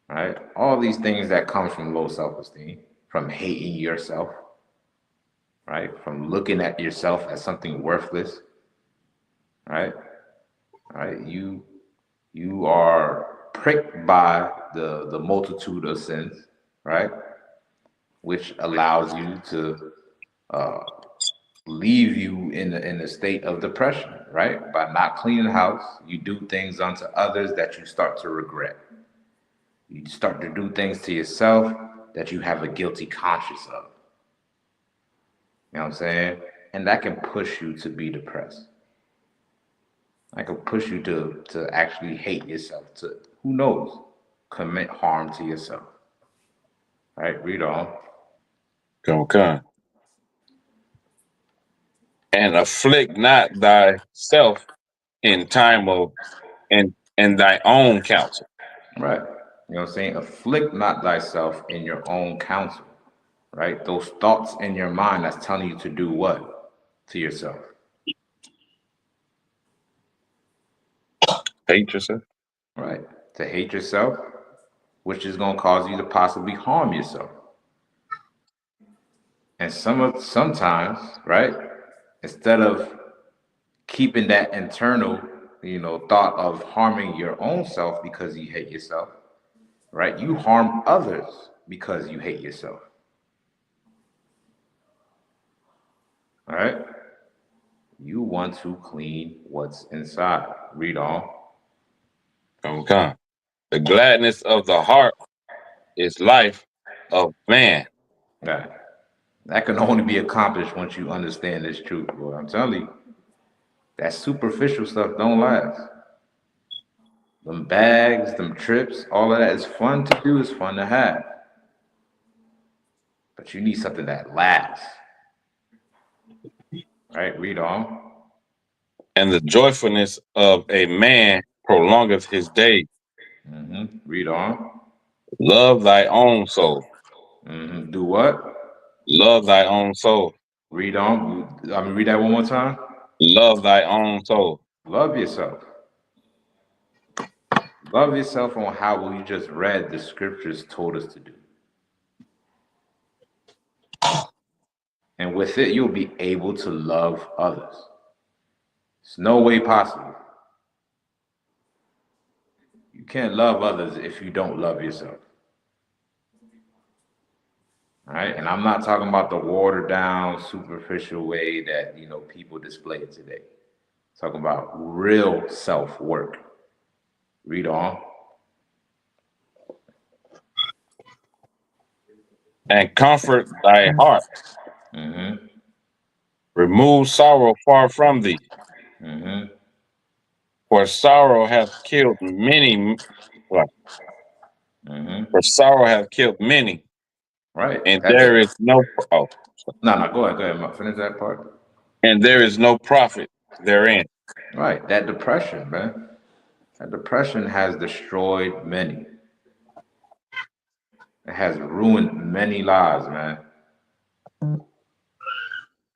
Right? All these things that come from low self-esteem, from hating yourself, right? From looking at yourself as something worthless, right? Right? You are pricked by the multitude of sins, right? Which allows you to leave you in a state of depression, right? By not cleaning the house, you do things unto others that you start to regret. You start to do things to yourself that you have a guilty conscience of. You know what I'm saying? And that can push you to be depressed. That can push you to actually hate yourself, to, who knows, commit harm to yourself. Right? Read on. Okay. And afflict not thyself in time of in thy own counsel. Right. You know what I'm saying? Afflict not thyself in your own counsel. Right? Those thoughts in your mind that's telling you to do what? To yourself. Hate yourself. Right? To hate yourself, which is gonna cause you to possibly harm yourself. And sometimes, right, instead of keeping that internal, thought of harming your own self because you hate yourself, right? You harm others because you hate yourself. All right? You want to clean what's inside. Read on. Okay. The gladness of the heart is life of man. Right. That can only be accomplished once you understand this truth, boy. I'm telling you, that superficial stuff don't last. Them bags, them trips, all of that is fun to do, is fun to have. But you need something that lasts. Right? Read on. And the joyfulness of a man prolongeth his day. Read on. Love thy own soul. Do what? Love thy own soul. Read on. I mean, read that one more time. Love thy own soul. Love yourself. Love yourself on how we just read the scriptures told us to do. And with it, you'll be able to love others. It's no way possible. You can't love others if you don't love yourself. All right? And I'm not talking about the watered down, superficial way that, people display it today. I'm talking about real self work. Read on. And comfort thy heart. Remove sorrow far from thee. For sorrow hath killed many. What? For sorrow hath killed many, Right. and That's there is no no. Go ahead. Go ahead. Finish that part. and there is no profit therein. Right. That depression, man. That depression has destroyed many. It has ruined many lives, man.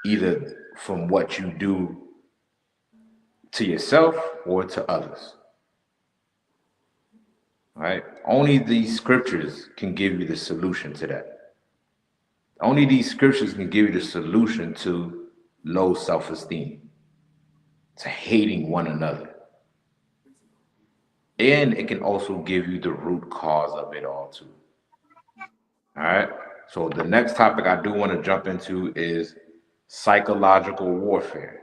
Either from what you do to yourself or to others. Right? Only these scriptures can give you the solution to that. Only these scriptures can give you the solution to low self-esteem, to hating one another. And it can also give you the root cause of it all too. All right. So the next topic I do want to jump into is psychological warfare,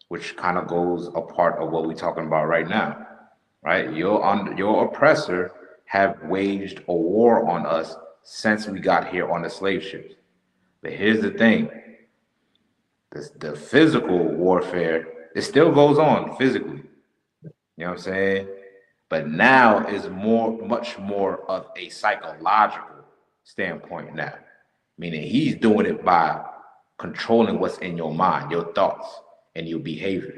which kind of goes a part of what we're talking about right now. Right? Your oppressor have waged a war on us since we got here on the slave ships. But here's the thing: the physical warfare, it still goes on physically. You know what I'm saying? But now is much more of a psychological standpoint now. Meaning he's doing it by controlling what's in your mind, your thoughts, and your behavior.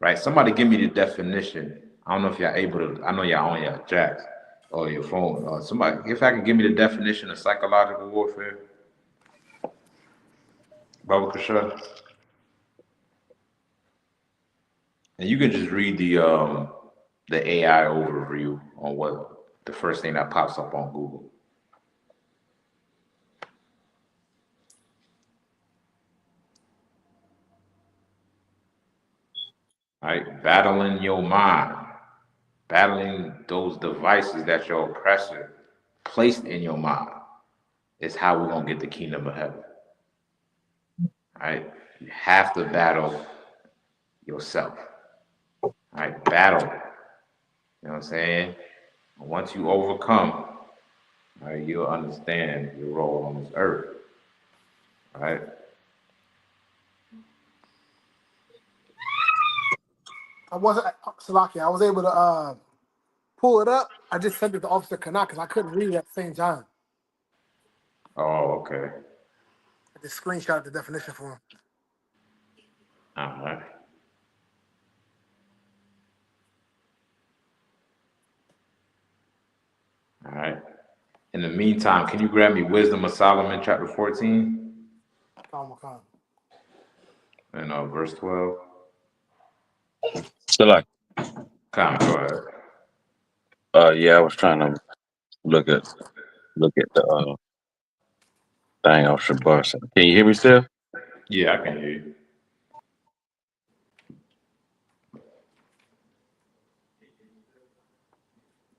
Right? Somebody give me the definition. I don't know if y'all able to, I know y'all on your jacks or your phone. Somebody, if I can give me the definition of psychological warfare. Baba Kasha. And you can just read the AI overview on what the first thing that pops up on Google. Right? Battling your mind. Battling those devices that your oppressor placed in your mind is how we're gonna get the kingdom of heaven. Right? You have to battle yourself. Right? Battle. You know what I'm saying? And once you overcome, right, you'll understand your role on this earth. Right? I wasn't Salaki. I was able to pull it up. I just sent it to Officer Kana because I couldn't read it at the same time. Oh, okay. I just screenshot the definition for him. All right. All right. In the meantime, can you grab me Wisdom of Solomon, chapter 14, Come. and verse 12? So like, Come, go ahead. yeah, I was trying to look at the thing off Shabar. Can you hear me still? Yeah, I can hear you.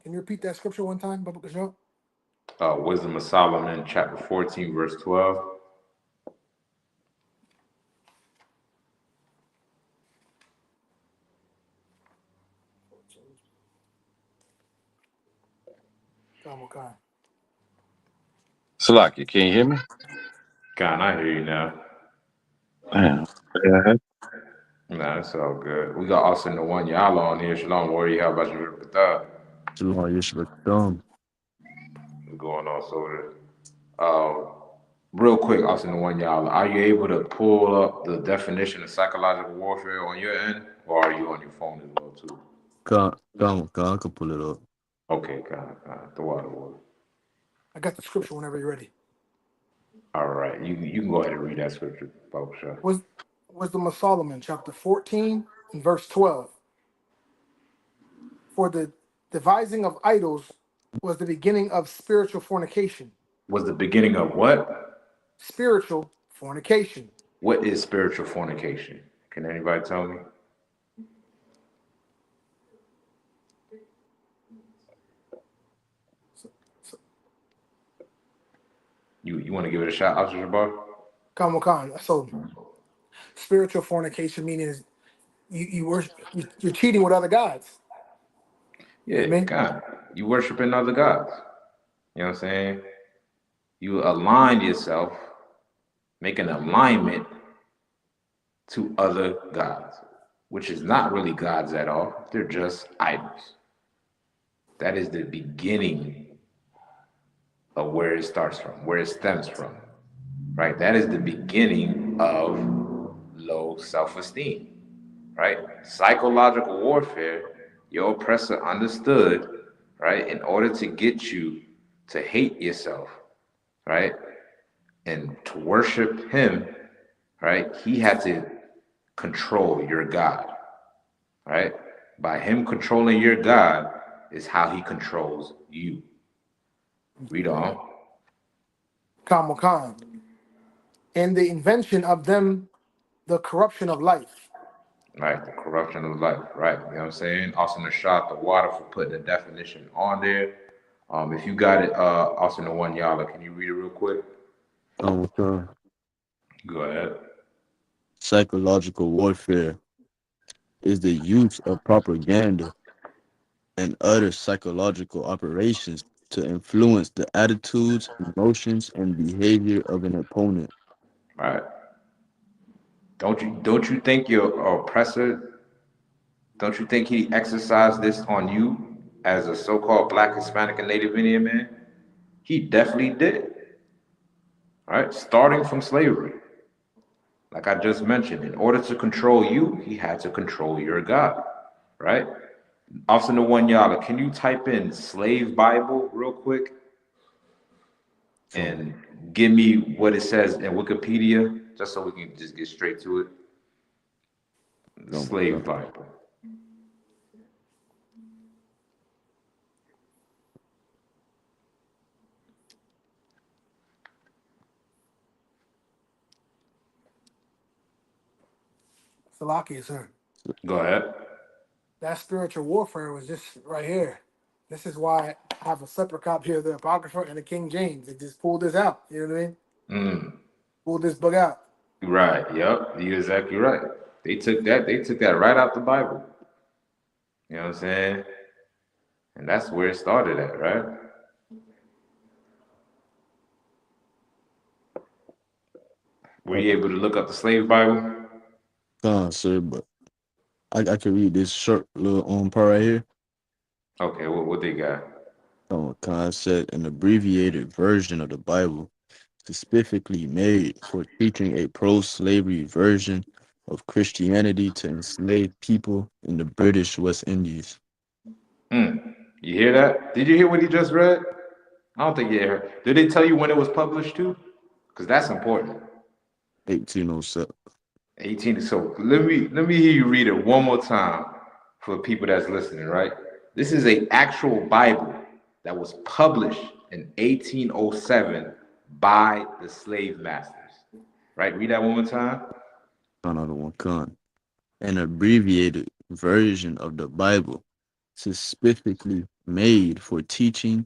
Can you repeat that scripture one time, Baba Kashaw? Wisdom of Solomon, chapter 14, verse 12. Come. Salaki, can you hear me? God, I hear you now. Damn. Yeah. Nah, it's all good. We got Austin the one y'all on here. Shalom, warrior. How about you? Shalom, Yeshua Dom. What's going on, soldier? Real quick, Austin the one y'all. Are you able to pull up the definition of psychological warfare on your end, or are you on your phone as well too? Come, I can pull it up. Okay, God, the water. I got the scripture whenever you're ready. All right, you can go ahead and read that scripture, Baba Shah. Wisdom of Solomon, chapter 14 and verse 12. For the devising of idols was the beginning of spiritual fornication. Was the beginning of what? Spiritual fornication. What is spiritual fornication? Can anybody tell me? You want to give it a shot, Officer Jabbar? Come. So spiritual fornication meaning is you worship, you're cheating with other gods. Yeah, I mean, God. You worshiping other gods. You know what I'm saying? You align yourself, make an alignment to other gods, which is not really gods at all. They're just idols. That is the beginning of where it starts from, where it stems from, right? That is the beginning of low self-esteem, right? Psychological warfare, your oppressor understood, right? In order to get you to hate yourself, right? And to worship him, right? He had to control your God, right? By him controlling your God is how he controls you. Read on. Come. And the invention of them, the corruption of life. Right, the corruption of life, right? You know what I'm saying? Austin the shot, the water for putting the definition on there. If you got it, Austin the one y'all, can you read it real quick? Come. Go ahead. Psychological warfare is the use of propaganda and other psychological operations to influence the attitudes, emotions, and behavior of an opponent. Right. Don't you think your oppressor, don't you think he exercised this on you as a so-called Black, Hispanic, and Native Indian man? He definitely did. Right? Starting from slavery. Like I just mentioned, in order to control you, he had to control your God. Right? Officer the one y'all, can you type in slave Bible real quick and give me what it says in Wikipedia, just so we can just get straight to it? Slave Bible. Salaki, sir. Go ahead. that spiritual warfare was just right here. This is why I have a separate copy of the Apocrypha and the King James. They just pulled this out. You know what I mean? Mm. Pulled this book out. Right. Yep. You're exactly right. They took that. They took that right out the Bible. You know what I'm saying? And that's where it started at, right? Were you able to look up the slave Bible? Sir, but I can read this short little part right here. Okay. What they got? Khan said an abbreviated version of the Bible, specifically made for teaching a pro-slavery version of Christianity to enslave people in the British West Indies. Mm. You hear that? Did you hear what he just read? I don't think you heard. Did they tell you when it was published too? Because that's important. 1807. 18. So let me hear you read it one more time for people that's listening, right? This is a actual Bible that was published in 1807 by the slave masters. Right? Read that one more time. Another one, Khan. An abbreviated version of the Bible, specifically made for teaching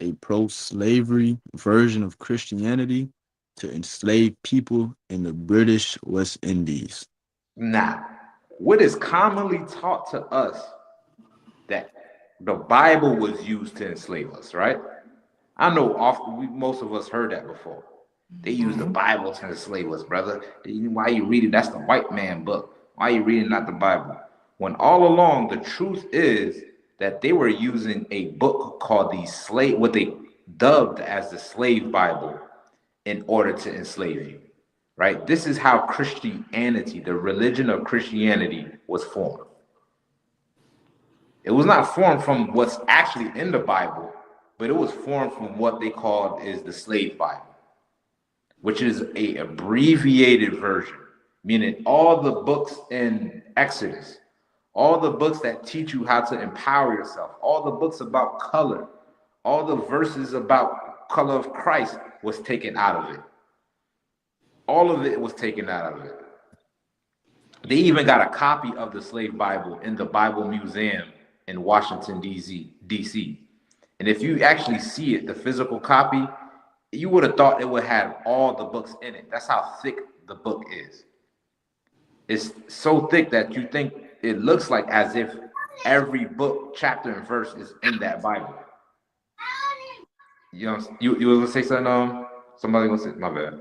a pro-slavery version of Christianity to enslave people in the British West Indies. Now, what is commonly taught to us that the Bible was used to enslave us, right? I know often most of us heard that before. They use the Bible to enslave us, brother. Why you reading? That's the white man book. Why you reading not the Bible? When all along the truth is that they were using a book called the slave, what they dubbed as the slave Bible, in order to enslave you. Right? This is how Christianity, the religion of Christianity, was formed. It was not formed from what's actually in the Bible, but it was formed from what they called is the slave Bible, which is a abbreviated version, meaning all the books in Exodus, all the books that teach you how to empower yourself, all the books about color, all the verses about color of Christ was taken out of it. All of it was taken out of it. They even got a copy of the slave Bible in the Bible Museum in Washington, D.C. And if you actually see it, the physical copy, you would have thought it would have all the books in it. That's how thick the book is. It's so thick that you think it looks like as if every book, chapter, and verse is in that Bible. You know, you was gonna say something? Somebody gonna say, my bad.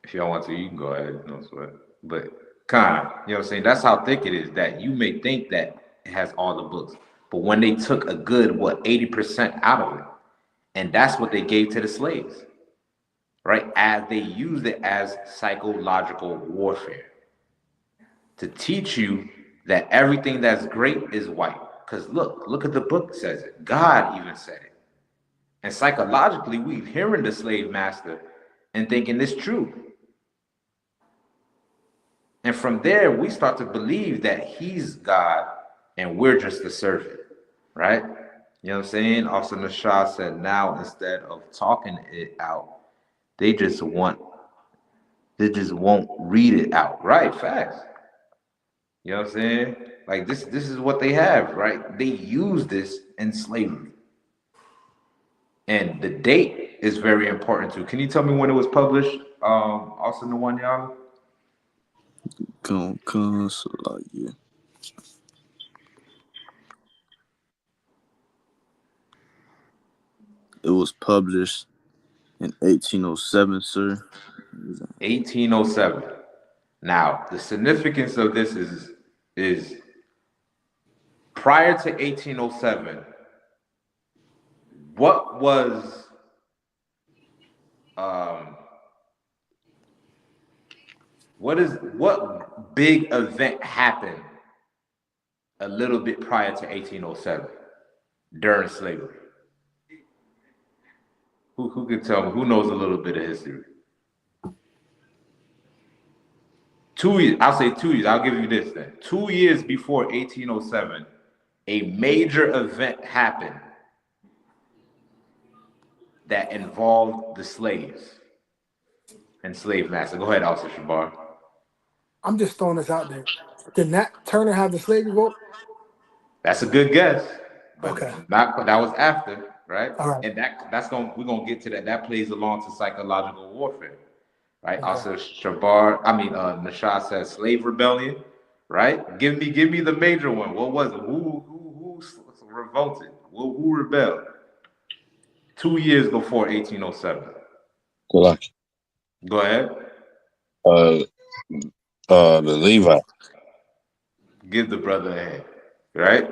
If you don't want to, you can go ahead. No sweat. But kind of, you know what I'm saying? That's how thick it is that you may think that it has all the books. But when they took a good, 80% out of it, and that's what they gave to the slaves, right? As they used it as psychological warfare to teach you that everything that's great is white. Because look at the book says it. God even said it. And psychologically, we're hearing the slave master and thinking it's true. And from there, we start to believe that he's God and we're just the servant, right? You know what I'm saying? Also, Nashah said now instead of talking it out, they just won't read it out. Right, facts. You know what I'm saying? Like this is what they have, right? They use this in slavery. And the date is very important too. Can you tell me when it was published? Also the one y'all? Yeah. It was published in 1807, sir. 1807. Now, the significance of this is prior to 1807, what was what big event happened a little bit prior to 1807 during slavery? Who can tell me? Who knows a little bit of history? 2 years. I'll say 2 years. I'll give you this then. 2 years before 1807, a major event happened that involved the slaves and slave master. Go ahead, Officer Shabar. I'm just throwing this out there. Did Nat Turner have the slave revolt? That's a good guess, Okay. but not that was after, right? All right. And that's gonna we're gonna get to that. That plays along to psychological warfare, right? Okay. Also, Nashad says slave rebellion, right? Give me the major one. What was it? Who revolted? Who rebelled? 2 years before 1807. Like, Go ahead. uh, the Levi. Give the brother a hand, right?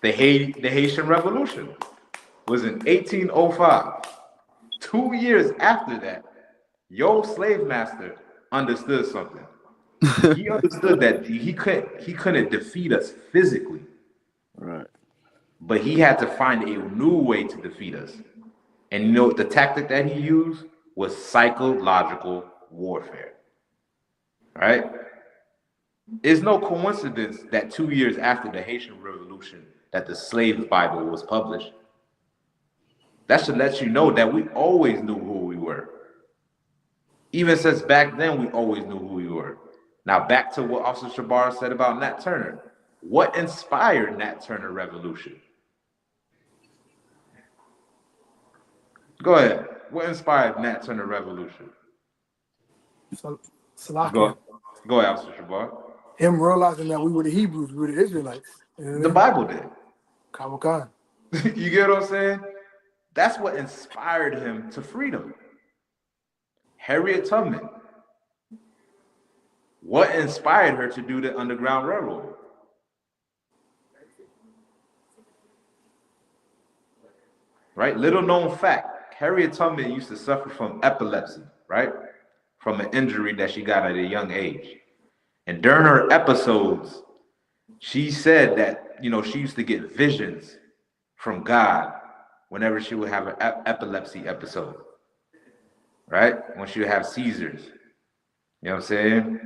The Haitian Revolution was in 1805. 2 years after that, your slave master understood something. He understood that he couldn't defeat us physically, Right. but he had to find a new way to defeat us. And you know what the tactic that he used was psychological warfare. Right? It's no coincidence that 2 years after the Haitian Revolution that the slave Bible was published. That should let you know that we always knew who we were. Even since back then, we always knew who we were. Now back to what Officer Shabar said about Nat Turner. What inspired Nat Turner revolution? Go ahead. What inspired Nat Turner revolution? So Salakia, Go, go ahead, Officer Shabar. him realizing that we were the Hebrews, we were the Israelites. You know what I The mean? Bible did. Khan. You get what I'm saying? That's what inspired him to freedom. Harriet Tubman. What inspired her to do the Underground Railroad? Right? Little known fact, Harriet Tubman used to suffer from epilepsy, right? From an injury that she got at a young age. And during her episodes, she said that, she used to get visions from God whenever she would have an epilepsy episode, right? When she would have seizures. You know what I'm saying?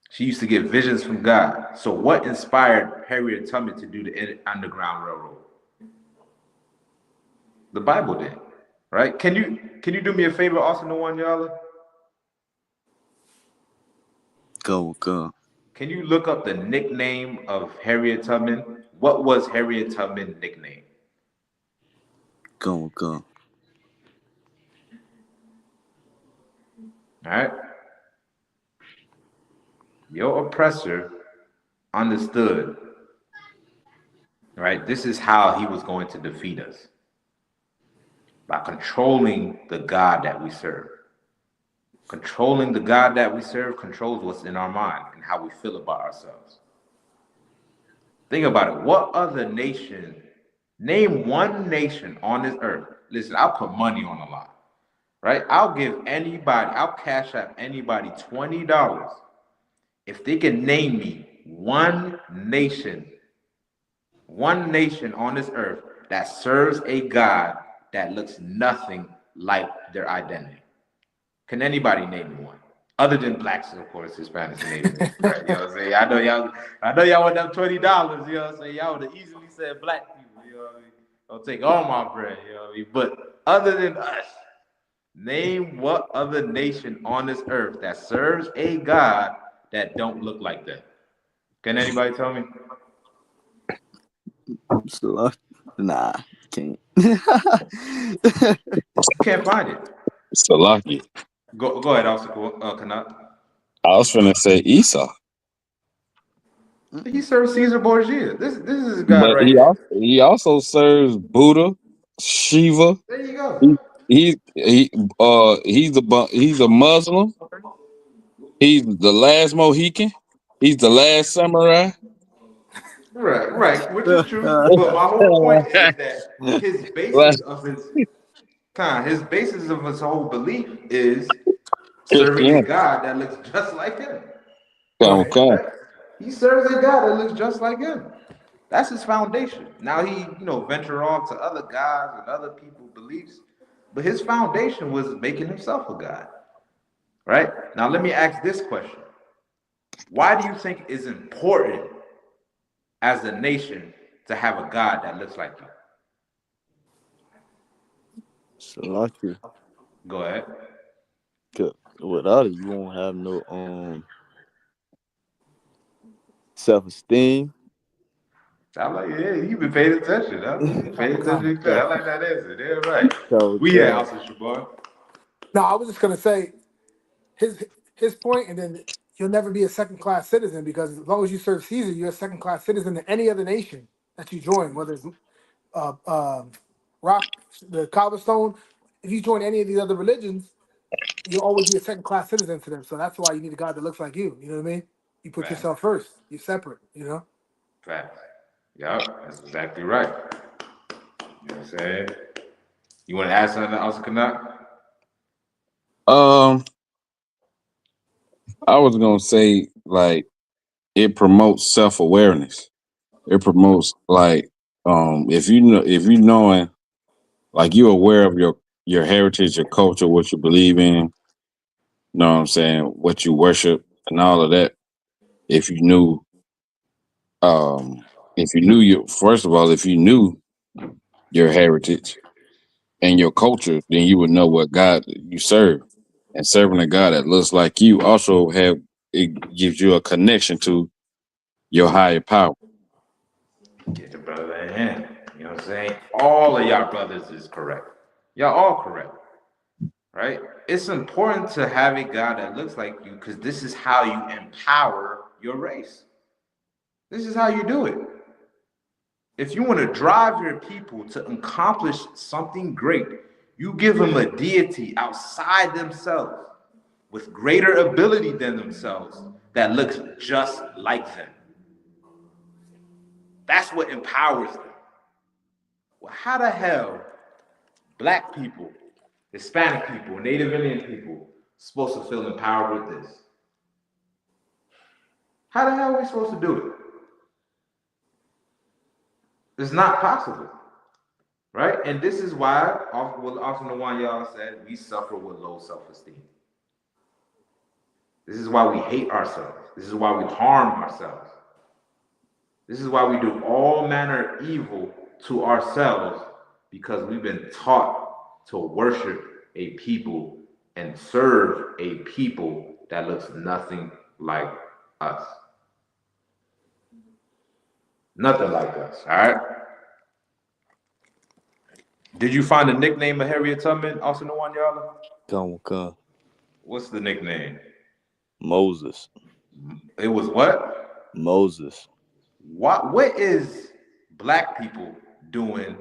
She used to get visions from God. So what inspired Harriet Tubman to do the Underground Railroad? The Bible did, right? Can you do me a favor, Austin the one, y'all? Go. Can you look up the nickname of Harriet Tubman? What was Harriet Tubman's nickname? Go. All right. Your oppressor understood, right? This is how he was going to defeat us by controlling the God that we serve. Controlling the God that we serve controls what's in our mind and how we feel about ourselves. Think about it. What other nation, name one nation on this earth. Listen, I'll put money on the line, right? I'll cash out anybody $20 if they can name me one nation on this earth that serves a God that looks nothing like their identity. Can anybody name me one? Other than blacks, of course, Hispanics and Native Americans, right? You know what I'm saying? I know y'all want them $20, you know what I'm saying? Y'all would have easily said black people, you know what I mean? Don't take all my bread, you know what I mean? But other than us, name what other nation on this earth that serves a God that don't look like that. Can anybody tell me? Salakia. Nah, can't. You can't find it. Salaki. Go ahead, Officer Kanat. I was finna say Esau, He serves Caesar Borgia. This is a guy but right here. he also serves Buddha, Shiva. There you go. He's a Muslim. He's the last Mohican. He's the last samurai. Right, which is true. But my whole point is that his basis of his whole belief is serving a Christianity. God that looks just like him. Right. Okay. Right? He serves a God that looks just like him. That's his foundation. Now he, venture off to other gods and other people's beliefs, but his foundation was making himself a God. Right? Now let me ask this question. Why do you think it's important as a nation to have a God that looks like you? Salakia. Go ahead. Without it, you won't have no self-esteem. I like, yeah, you been paying attention. Huh? You paying attention. Good. I like that answer. Yeah, right. So, We at Alpha Shabar. No, I was just gonna say his point, and then you'll never be a second class citizen because as long as you serve Caesar, you're a second class citizen in any other nation that you join, whether it's uh, uh, rock, the cobblestone. If you join any of these other religions, you'll always be a second class citizen to them. So that's why you need a God that looks like you. You know what I mean? You put Facts. yourself first. You're separate. You know. Facts. Yup, that's exactly right. You know what I'm saying? You want to add something else, Canuck? Um, I was gonna say like it promotes self-awareness. It promotes like if you know if you knowing like you're aware of your heritage, your culture, what you believe in, you know what I'm saying, what you worship and all of that. If you knew if you knew your first of all, if you knew your heritage and your culture, then you would know what God you serve. And serving a God that looks like you also have it gives you a connection to your higher power. Get the brother in. You know what I'm saying? All of y'all brothers is correct. Y'all all correct. Right? It's important to have a God that looks like you because this is how you empower your race. This is how you do it. If you want to drive your people to accomplish something great, you give them a deity outside themselves with greater ability than themselves that looks just like them. That's what empowers them. Well, how the hell black people, Hispanic people, Native Indian people supposed to feel empowered with this? How the hell are we supposed to do it? It's not possible, right? And this is why, often the one y'all said, we suffer with low self-esteem. This is why we hate ourselves. This is why we harm ourselves. This is why we do all manner of evil to ourselves because we've been taught to worship a people and serve a people that looks nothing like us. Nothing like us, all right? Did you find the nickname of Harriet Tubman, also the one y'all? Come, What's the nickname? Moses. It was what? Moses. What is black people doing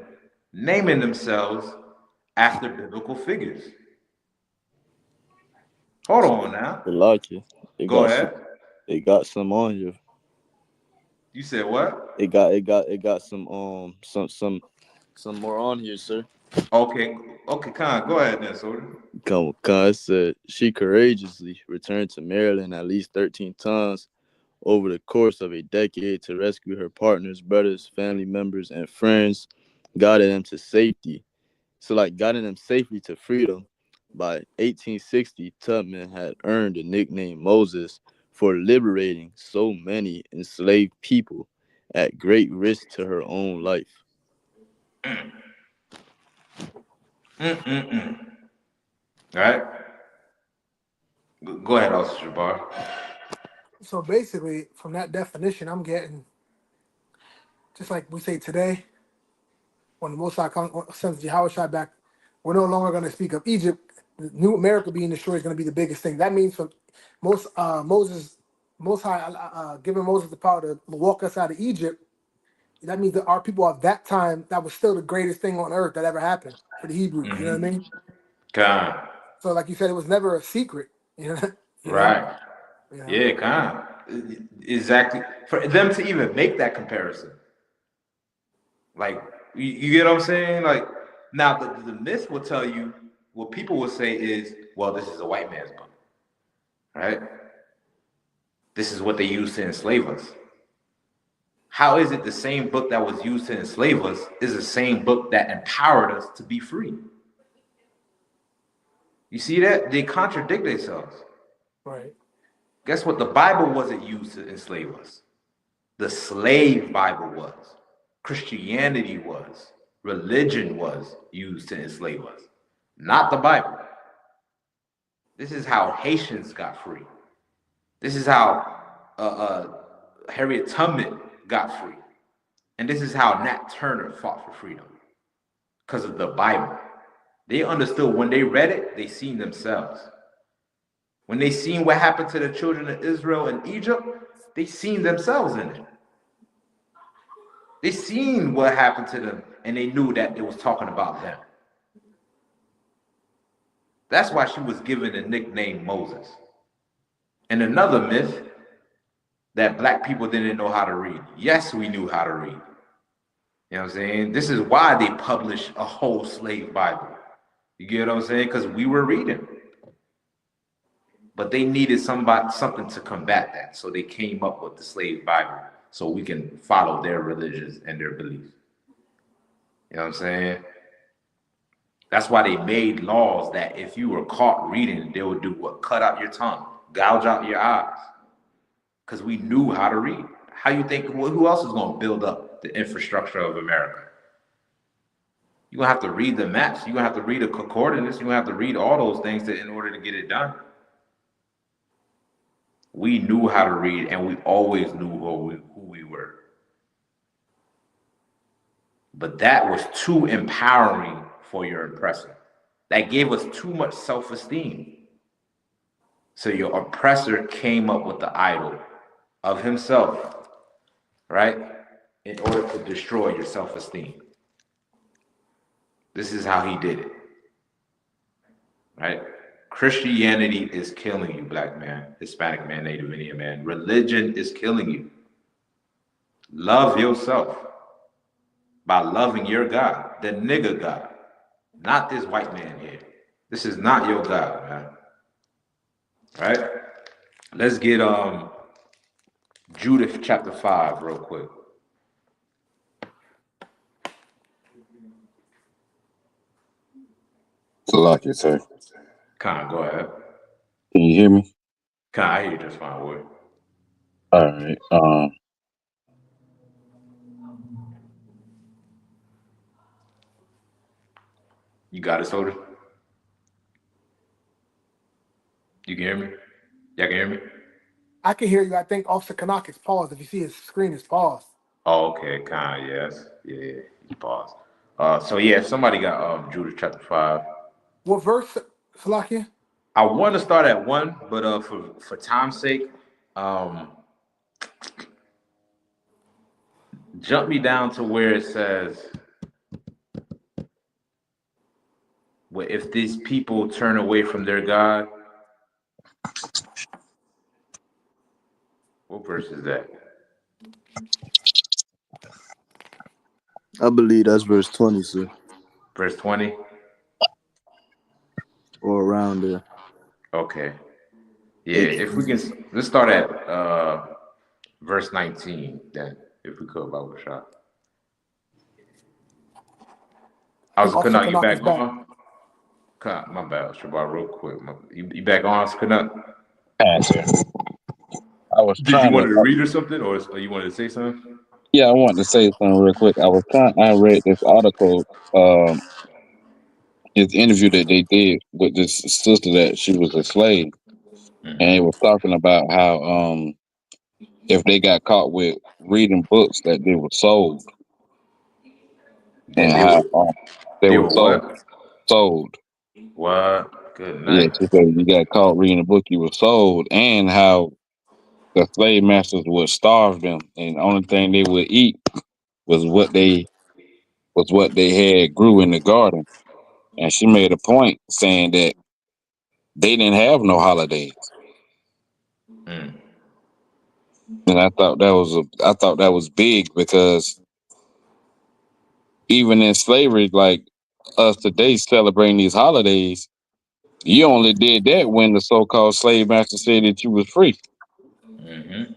naming themselves after biblical figures? Hold on now. Salakia. It Go got some, ahead. it got some on here. You said what? It got some more on here, sir. Okay. Okay, Khan, go ahead then, Soda. Come, it said she courageously returned to Maryland at least 13 times over the course of a decade to rescue her partners, brothers, family members, and friends, guiding them to safety. So, like, guiding them safely to freedom. By 1860, Tubman had earned the nickname Moses for liberating so many enslaved people at great risk to her own life. Mm-mm-mm. All right. Go ahead, Officer Jabbar. So basically, from that definition, I'm getting just like we say today, when the Most High sends Yahushua back, we're no longer going to speak of Egypt. The new America being destroyed is going to be the biggest thing. That means from Most High giving Moses the power to walk us out of Egypt. That means that our people of that time, that was still the greatest thing on earth that ever happened for the Hebrews. You know what I mean? Khan. So, like you said, it was never a secret. You know, you know, Right. you know. Yeah, Khan. Exactly. For them to even make that comparison. Like, you get what I'm saying? Like, now the myth will tell you, what people will say is, well, this is a white man's book, right? This is what they used to enslave us. How is it the same book that was used to enslave us is the same book that empowered us to be free? You see that? They contradict themselves. Right. Guess what? The Bible wasn't used to enslave us. The slave Bible was. Christianity was. Religion was used to enslave us. Not the Bible. This is how Haitians got free. This is how Harriet Tubman got free. And this is how Nat Turner fought for freedom. Because of the Bible. They understood when they read it, they seen themselves. When they seen what happened to the children of Israel in Egypt, they seen themselves in it. They seen what happened to them, and they knew that it was talking about them. That's why she was given the nickname Moses. And another myth that black people didn't know how to read. Yes, we knew how to read. You know what I'm saying? This is why they published a whole slave Bible. You get what I'm saying? Because we were reading. But they needed something to combat that. So they came up with the slave Bible so we can follow their religions and their beliefs. You know what I'm saying? That's why they made laws that if you were caught reading, they would do what? Cut out your tongue, gouge out your eyes. Because we knew how to read. How you think, well, who else is going to build up the infrastructure of America? You're going to have to read the maps. You're going to have to read a concordance. You're going to have to read all those things in order to get it done. We knew how to read, and we always knew who we were. But that was too empowering for your oppressor. That gave us too much self-esteem. So your oppressor came up with the idol of himself, right? In order to destroy your self-esteem. This is how he did it, right? Christianity is killing you, black man, Hispanic man, Native Indian man. Religion is killing you. Love yourself by loving your God, the nigga God, not this white man here. This is not your God, man. Right? Let's get Judith chapter 5 real quick. Like it, sir. Con, go ahead. Can you hear me? Con, I hear you just fine, word. All right. You got it, Soda? You can hear me? Y'all can hear me? I can hear you. I think Officer Kanak is paused. If you see his screen is paused. Oh, okay, Con, yes. Yeah, you pause. So yeah, if somebody got Judith chapter 5. What verse, Salakia? I want to start at 1, but for time's sake, jump me down to where it says, well, if these people turn away from their God. What verse is that? I believe that's verse 20, sir, Verse 20? or around there. Okay. Yeah, if we can, let's start at verse 19 then, if we could, Bible shot. I was Officer Canuck, you Kanak back is back. on? My bad, Shabbat, real quick. You back on, Canuck? Answer. I was Did you trying want to. to read or something, or you wanted to say something? Yeah, I wanted to say something real quick. I read this article, this interview that they did with this sister that she was a slave, and it was talking about how if they got caught with reading books that they were sold, and That how they they were were sold. what? Sold. What? Good Yeah, night. she said you got caught reading a book, you were sold, and how the slave masters would starve them, and the only thing they would eat was what they had grew in the garden. And she made a point saying that they didn't have no holidays. Mm. And I thought that was big because even in slavery, like us today celebrating these holidays, you only did that when the so-called slave master said that you was free. Mm-hmm.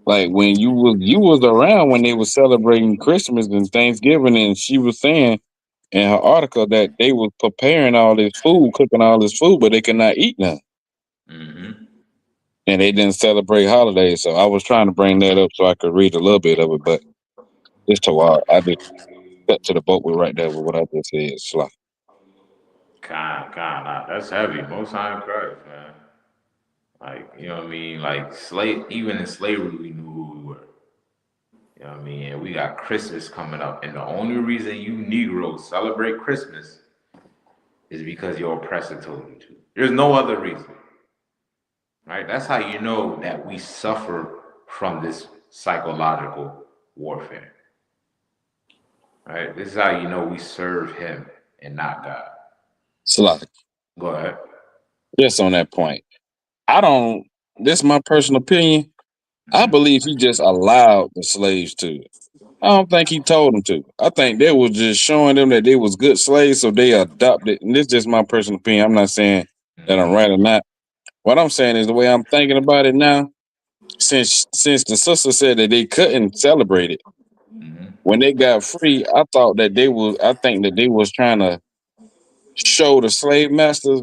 Like when you was around when they was celebrating Christmas and Thanksgiving, and she was saying in her article that they was preparing all this food, cooking all this food, but they could not eat none. Mm-hmm. And they didn't celebrate holidays. So I was trying to bring that up so I could read a little bit of it, but it's too hard. I just cut to the boat with right there with what I just said. Slow. Nah, that's heavy. Most High in Christ, man. Like, you know what I mean? Like, even in slavery, we knew who we were. You know what I mean? And we got Christmas coming up. And the only reason you Negroes celebrate Christmas is because your oppressor told you to. There's no other reason. Right? That's how you know that we suffer from this psychological warfare. Right? This is how you know we serve him and not God. Salaki. Go ahead. Just on that point. I don't, this is my personal opinion. I believe he just allowed the slaves to. I don't think he told them to. I think they was just showing them that they was good slaves, so they adopted. And this is just my personal opinion. I'm not saying that I'm right or not. What I'm saying is the way I'm thinking about it now. Since the sister said that they couldn't celebrate it when they got free, I thought that they was. I think that they was trying to show the slave masters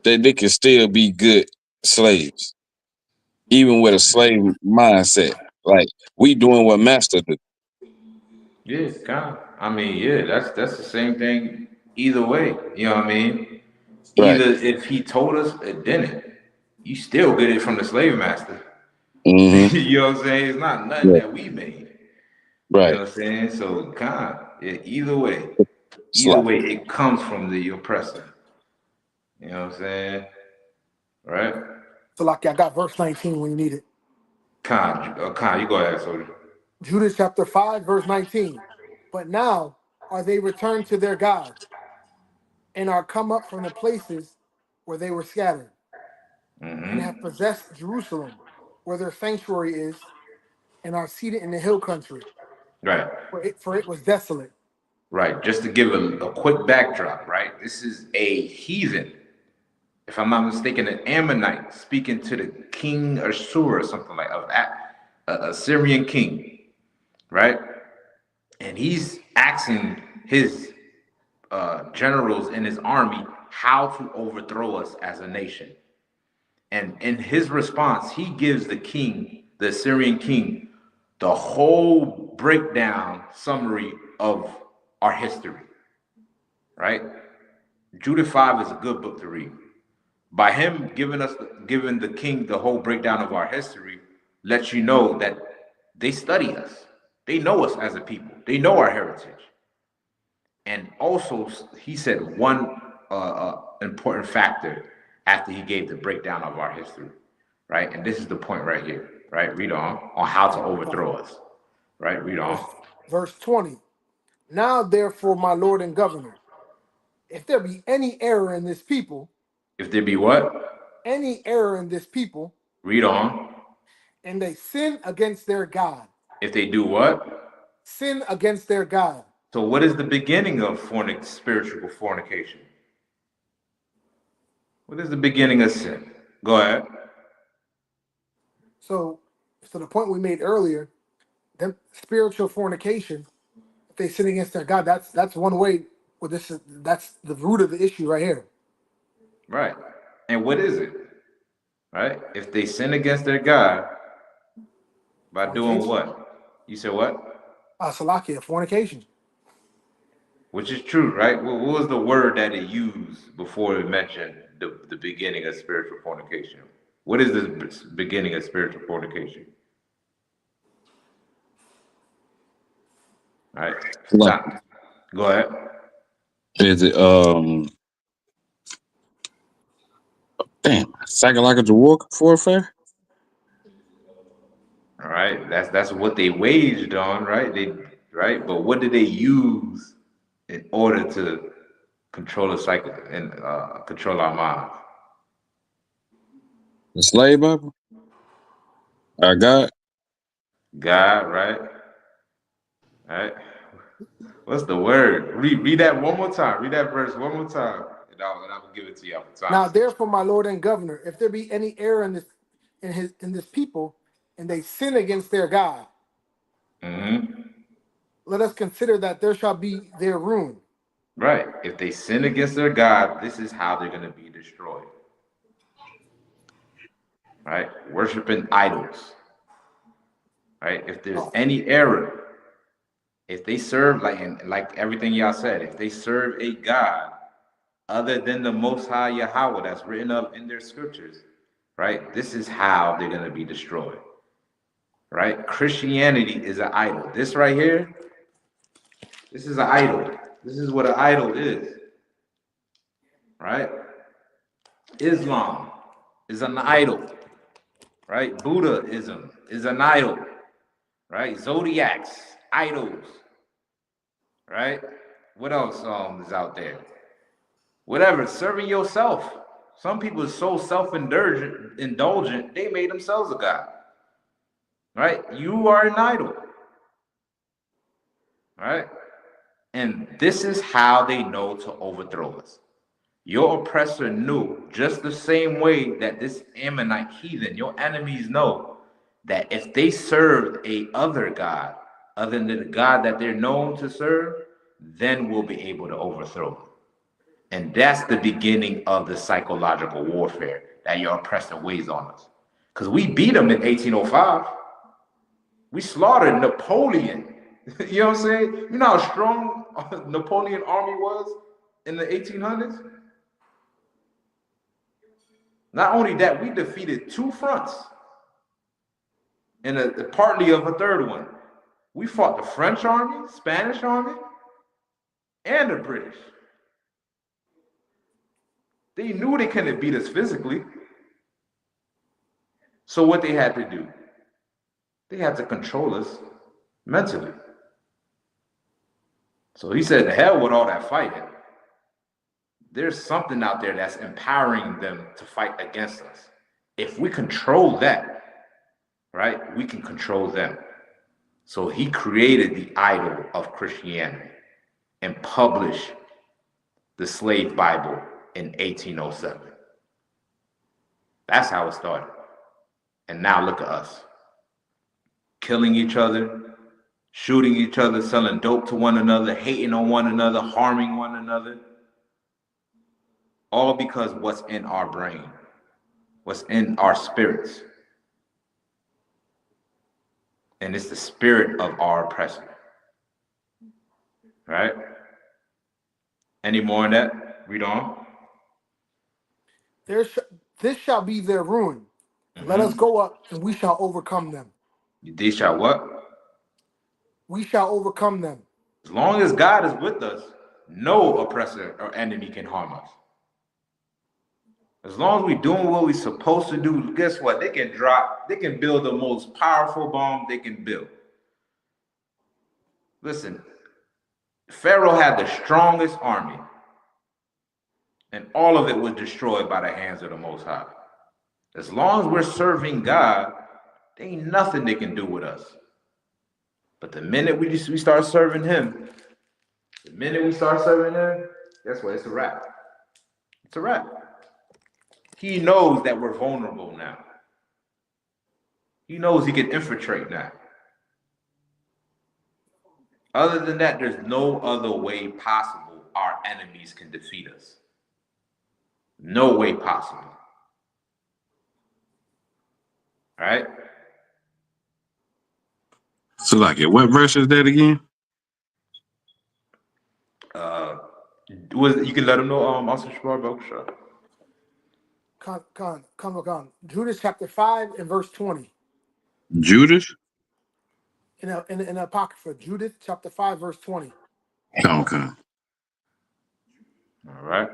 that they could still be good slaves, even with a slave mindset. Like we doing what master do. Yeah, kind of. I mean, yeah, that's the same thing either way. You know what I mean? Right. Either if he told us it didn't, you still get it from the slave master. Mm-hmm. You know what I'm saying? It's not nothing Yeah. that we made. You know Right. what I'm saying? So kind of, yeah, either Slap. way, it comes from the oppressor. You know what I'm saying? Right? So like I got verse 19 when you need it. Khan, you go ahead, soldier. Judas chapter 5, verse 19. But now are they returned to their God and are come up from the places where they were scattered and have possessed Jerusalem, where their sanctuary is, and are seated in the hill country, Right. for it was desolate. Right. Just to give a quick backdrop, right? This is a heathen, if I'm not mistaken, an Ammonite speaking to the king Assur or something like of a Syrian king, right? And he's asking his generals in his army how to overthrow us as a nation. And in his response, he gives the king, the Syrian king, the whole breakdown summary of our history, right? Judah 5 is a good book to read. By him giving the king the whole breakdown of our history, lets you know that they study us. They know us as a people. They know our heritage. And also, he said one important factor after he gave the breakdown of our history, right? And this is the point right here, right? Read on how to overthrow us, right? Read on. Verse 20. Now therefore, my Lord and Governor, if there be any error in this people, If there be what? any error in this people, Read on. and they sin against their God, If they do what? sin against their God. So, what is the beginning of spiritual fornication? What is the beginning of sin? Go ahead. So the point we made earlier, them spiritual fornication, if they sin against their God, that's one way. Well, that's the root of the issue right here. Right. And what is it? Right? If they sin against their God by doing Fornication. what? You said what? Salakia, fornication. Which is true, right? What was the word that it used before it mentioned the beginning of spiritual fornication? What is the beginning of spiritual fornication? All right. Slap. Stop. Go ahead. Is it damn psychological warfare? All right. That's what they waged on, right? Right? But what did they use in order to control the cycle and control our minds? The slave Bible? Our God? God, right? Right? What's the word? Read that one more time. Read that verse one more time, and I will give it to you for time. Now, therefore, my Lord and Governor, if there be any error in this people, and they sin against their God, let us consider that there shall be their ruin. Right. If they sin against their God, this is how they're going to be destroyed. Right? Worshiping idols. Right? If there's any error, if they serve like everything y'all said, if they serve a God other than the Most High Yahweh that's written up in their scriptures, right? This is how they're going to be destroyed. right? Christianity is an idol. This right here, this is an idol. This is what an idol is, right? Islam is an idol, right? Buddhism is an idol, right? Zodiacs, idols, right? What else is out there? Whatever, serving yourself. Some people are so self-indulgent, they made themselves a god, right? You are an idol, right? And this is how they know to overthrow us. Your oppressor knew just the same way that this Ammonite heathen, your enemies know that if they served a other god, other than the God that they're known to serve, then we'll be able to overthrow them. And that's the beginning of the psychological warfare that your oppressor weighs on us. Because we beat them in 1805. We slaughtered Napoleon. You know what I'm saying? You know how strong Napoleon army was in the 1800s? Not only that, we defeated two fronts and partly of a third one. We fought the French army, Spanish army, and the British. They knew they couldn't beat us physically. So what they had to do, they had to control us mentally. So he said, to hell with all that fighting. There's something out there that's empowering them to fight against us. If we control that, right, we can control them. So he created the idol of Christianity and published the slave Bible in 1807. That's how it started. And now look at us. Killing each other, shooting each other, selling dope to one another, hating on one another, harming one another. All because what's in our brain, what's in our spirits. And it's the spirit of our oppressor. Right? Any more on that? Read on. This shall be their ruin. Let us go up, and we shall overcome them. They shall what? We shall overcome them. As long as God is with us, no oppressor or enemy can harm us. As long as we're doing what we're supposed to do, guess what? They can build the most powerful bomb they can build. Listen, Pharaoh had the strongest army, and all of it was destroyed by the hands of the Most High. As long as we're serving God, there ain't nothing they can do with us. But the minute we start serving him, guess what? It's a wrap. It's a wrap. He knows that we're vulnerable now. He knows he can infiltrate now. Other than that, there's no other way possible our enemies can defeat us. No way possible. All right? So, like, what verse is that again? You can let them know, also Shabar Bakusha. Come. Judas chapter 5 and verse 20. Judas? In the Apocrypha, Judith chapter 5, verse 20. Okay. All right.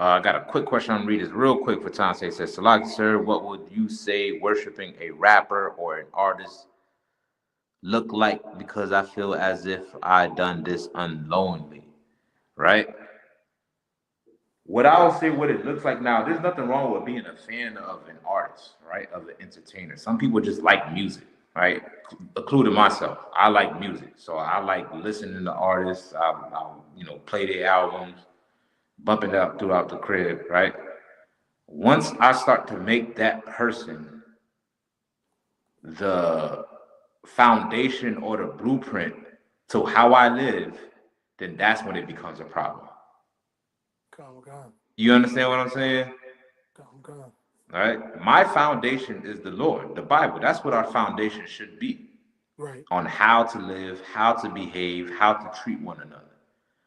I got a quick question. I'm reading this real quick for time. It says, Salaki, sir, what would you say worshiping a rapper or an artist look like? Because I feel as if I done this unknowingly, right? What I'll say what it looks like now, there's nothing wrong with being a fan of an artist, right? Of an entertainer. Some people just like music, right? Including myself. I like music. So I like listening to artists. I'll play their albums, bumping it up throughout the crib, right? Once I start to make that person the foundation or the blueprint to how I live, then that's when it becomes a problem. Come. You understand what I'm saying? Come. All right. My foundation is the Lord, the Bible. That's what our foundation should be. Right. On how to live, how to behave, how to treat one another.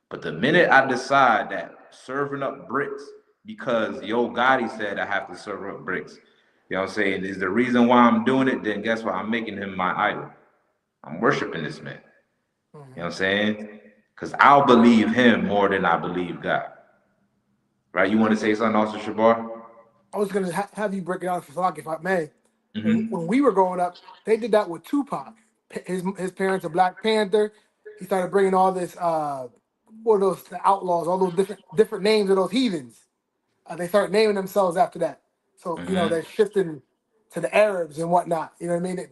But the minute I decide that serving up bricks because Yo Gotti said I have to serve up bricks, You know what I'm saying? Is the reason why I'm doing it, then guess what? I'm making him my idol. I'm worshiping this man. You know what I'm saying? Because I'll believe him more than I believe God. Right? You want to say something, Officer Shabar? I was gonna have you break it down for Flock, if I may. Mm-hmm. When we were growing up, they did that with Tupac. His parents are Black Panther. He started bringing all this, what are those, the outlaws, all those different names of those heathens. They started naming themselves after that. So Mm-hmm. they're shifting to the Arabs and whatnot. You know what I mean?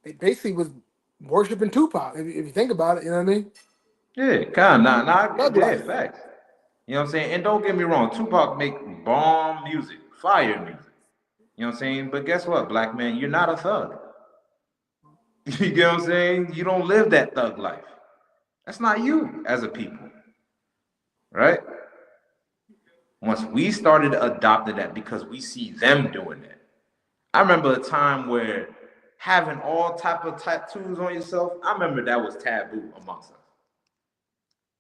They basically was worshiping Tupac. If you think about it, you know what I mean? Yeah, kind of. Thug Yeah, life. facts. You know what I'm saying? And don't get me wrong, Tupac make bomb music, fire music. You know what I'm saying? But guess what, black man? You're not a thug. You get what I'm saying? You don't live that thug life. That's not you as a people, right? Once we started adopting that because we see them doing it. I remember a time where having all type of tattoos on yourself, I remember that was taboo amongst us.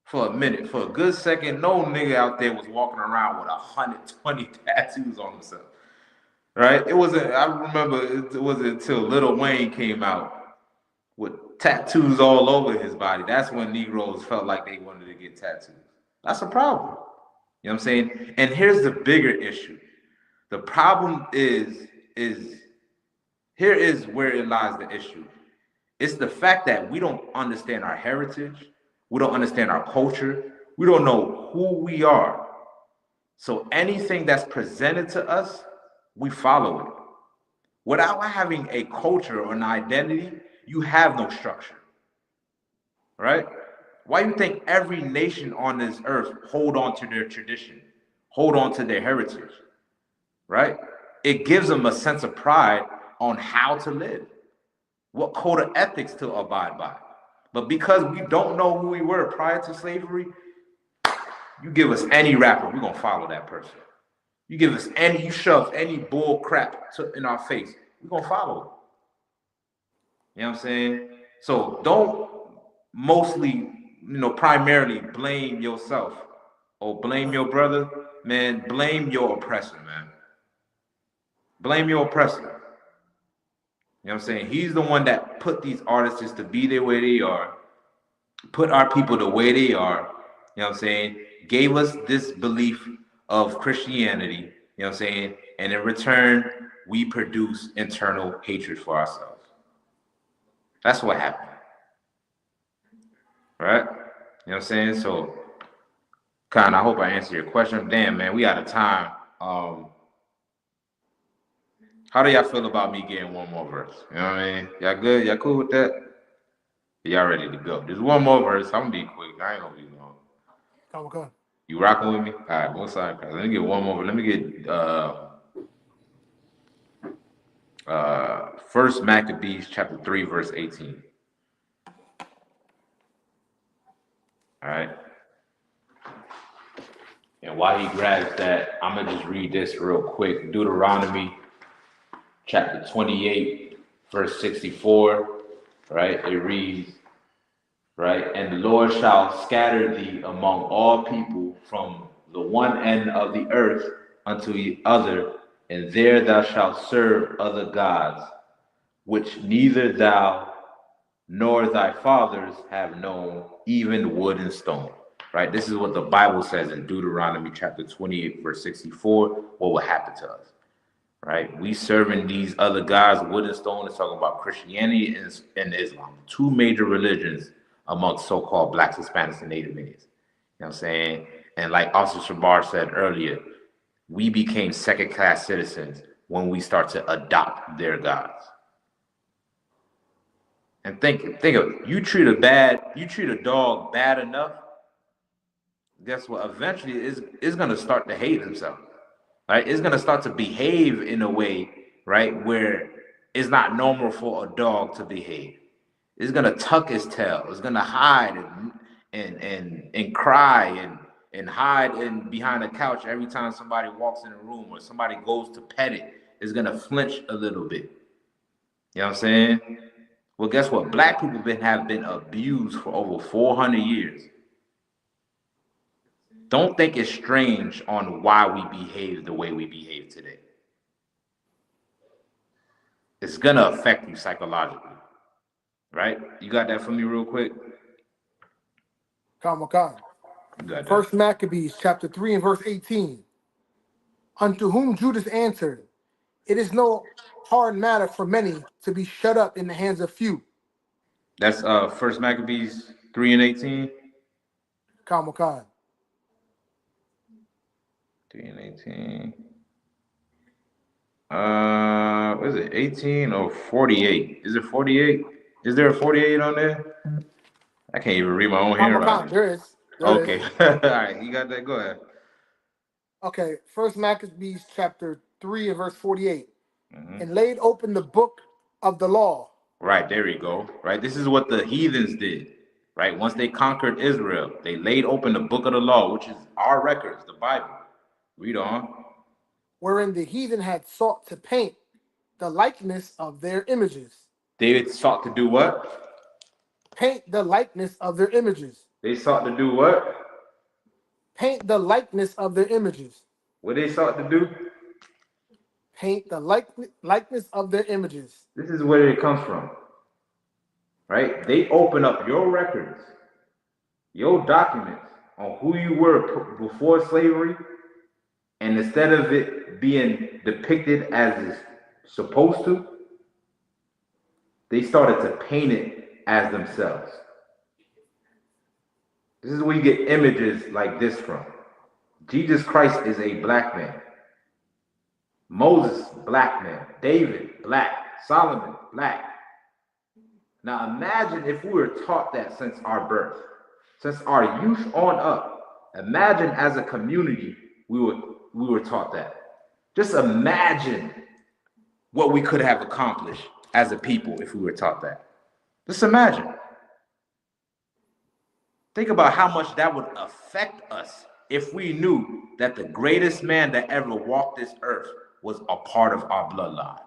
For a minute, for a good second, no nigga out there was walking around with 120 tattoos on himself. Right? It wasn't, I remember it wasn't until Lil Wayne came out with tattoos all over his body. That's when Negroes felt like they wanted to get tattoos. That's a problem. You know what I'm saying? And here's the bigger issue. The problem is here is where it lies the issue. It's the fact that we don't understand our heritage, we don't understand our culture, we don't know who we are. So anything that's presented to us, we follow it. Without having a culture or an identity, you have no structure. Right? Why do you think every nation on this earth hold on to their tradition, hold on to their heritage? Right? It gives them a sense of pride on how to live, what code of ethics to abide by. But because we don't know who we were prior to slavery, you give us any rapper, we're gonna follow that person. You give us any, you shove any bull crap in our face, we're gonna follow it. You know what I'm saying? So don't mostly, primarily blame yourself or blame your brother. Man, blame your oppressor, man. Blame your oppressor. You know what I'm saying? He's the one that put these artists to be the way they are, put our people the way they are, you know what I'm saying? Gave us this belief of Christianity, you know what I'm saying? And in return, we produce internal hatred for ourselves. That's what happened. Right? You know what I'm saying? So, Khan, I hope I answered your question. Damn, man, we out of time. How do y'all feel about me getting one more verse? You know what I mean? Y'all good? Y'all cool with that? Y'all ready to go? There's one more verse. I'm gonna be quick. I ain't gonna be long. Come. You rocking with me? All right, one side. Let me get one more. Let me get First Maccabees chapter 3, verse 18. All right. And while he grabs that, I'm gonna just read this real quick. Deuteronomy chapter 28, verse 64. Right? It reads, right? And the Lord shall scatter thee among all people from the one end of the earth unto the other, and there thou shalt serve other gods, which neither thou nor thy fathers have known, even wood and stone. Right? This is what the Bible says in Deuteronomy chapter 28, verse 64, what will happen to us. Right? We serving these other gods, wood and stone, is talking about Christianity and Islam, two major religions amongst so-called blacks, Hispanics, and Native Indians. You know what I'm saying? And like Officer Shabar said earlier, we became second-class citizens when we start to adopt their gods. And think of it, you treat a dog bad enough, guess what? Eventually it's gonna start to hate himself. Right? It's gonna start to behave in a way, right, where it's not normal for a dog to behave. It's gonna tuck his tail. It's gonna hide and cry and hide in behind a couch every time somebody walks in a room or somebody goes to pet it. It's gonna flinch a little bit. You know what I'm saying? Well, guess what? Black people have been abused for over 400 years. Don't think it's strange on why we behave the way we behave today. it's gonna affect you psychologically, right? You got that for me real quick? Khan Makan. You got that. First Maccabees chapter 3 and verse 18. Unto whom Judas answered, it is no hard matter for many to be shut up in the hands of few. That's First Maccabees 3 and 18. Khan Makan. 3 and 18. What is it? 18 or 48? Is it 48? Is there a 48 on there? I can't even read my own Khan Makan. handwriting. There is. There Okay. is. All right, you got that? Go ahead. Okay. First Maccabees chapter 3 and verse 48. Mhm. And laid open the book of the law. Right, there we go. Right, this is what the heathens did. Right, once they conquered Israel, they laid open the book of the law, which is our records, the Bible. Read on. Wherein the heathen had sought to paint the likeness of their images. They sought to do what? Paint the likeness of their images. They sought to do what? Paint the likeness of their images. What they sought to do? Paint the likeness of their images. This is where it comes from. Right? They open up your records, your documents on who you were before slavery, and instead of it being depicted as it's supposed to, they started to paint it as themselves. This is where you get images like this from. Jesus Christ is a black man. Moses, black man. David, black. Solomon, black. Now imagine if we were taught that since our birth, since our youth on up. Imagine as a community we were taught that. Just imagine what we could have accomplished as a people if we were taught that. Just imagine. Think about how much that would affect us if we knew that the greatest man that ever walked this earth was a part of our bloodline.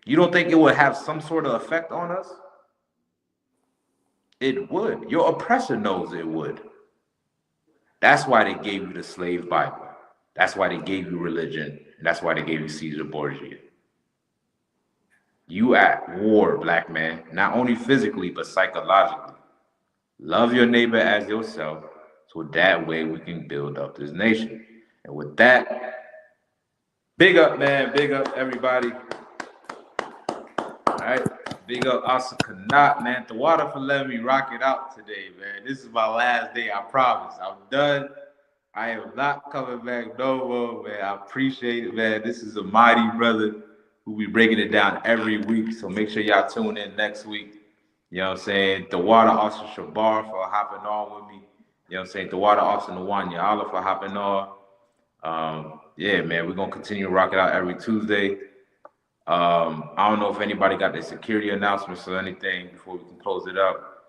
You don't think it would have some sort of effect on us? It would. Your oppressor knows it would. That's why they gave you the slave Bible. That's why they gave you religion. And that's why they gave you Caesar Borgia. You at war, black man, not only physically, but psychologically. Love your neighbor as yourself, so that way we can build up this nation. And with that, big up, man. Big up, everybody. All right. Big up Asa Kanat, man. The water for letting me rock it out today, man. This is my last day, I promise. I'm done. I am not coming back no more, man. I appreciate it, man. This is a mighty brother who be breaking it down every week. So make sure y'all tune in next week. You know what I'm saying? The water Officer Shabar for hopping on with me. You know what I'm saying? The water Officer Nwanya Allah for hopping on. Yeah, man, we're going to continue to rock it out every Tuesday. I don't know if anybody got their security announcements or anything before we can close it up.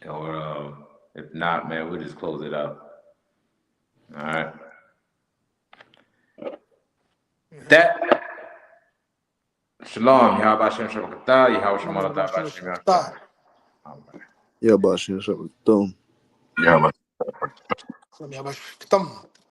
Or if not, man, we'll just close it up. All right. That. Shalom. Yahweh Shem Shabakatah. Yahweh Shem Alatah Shem Yahweh. Yeah, Bashin, Yeah, but So, yeah, but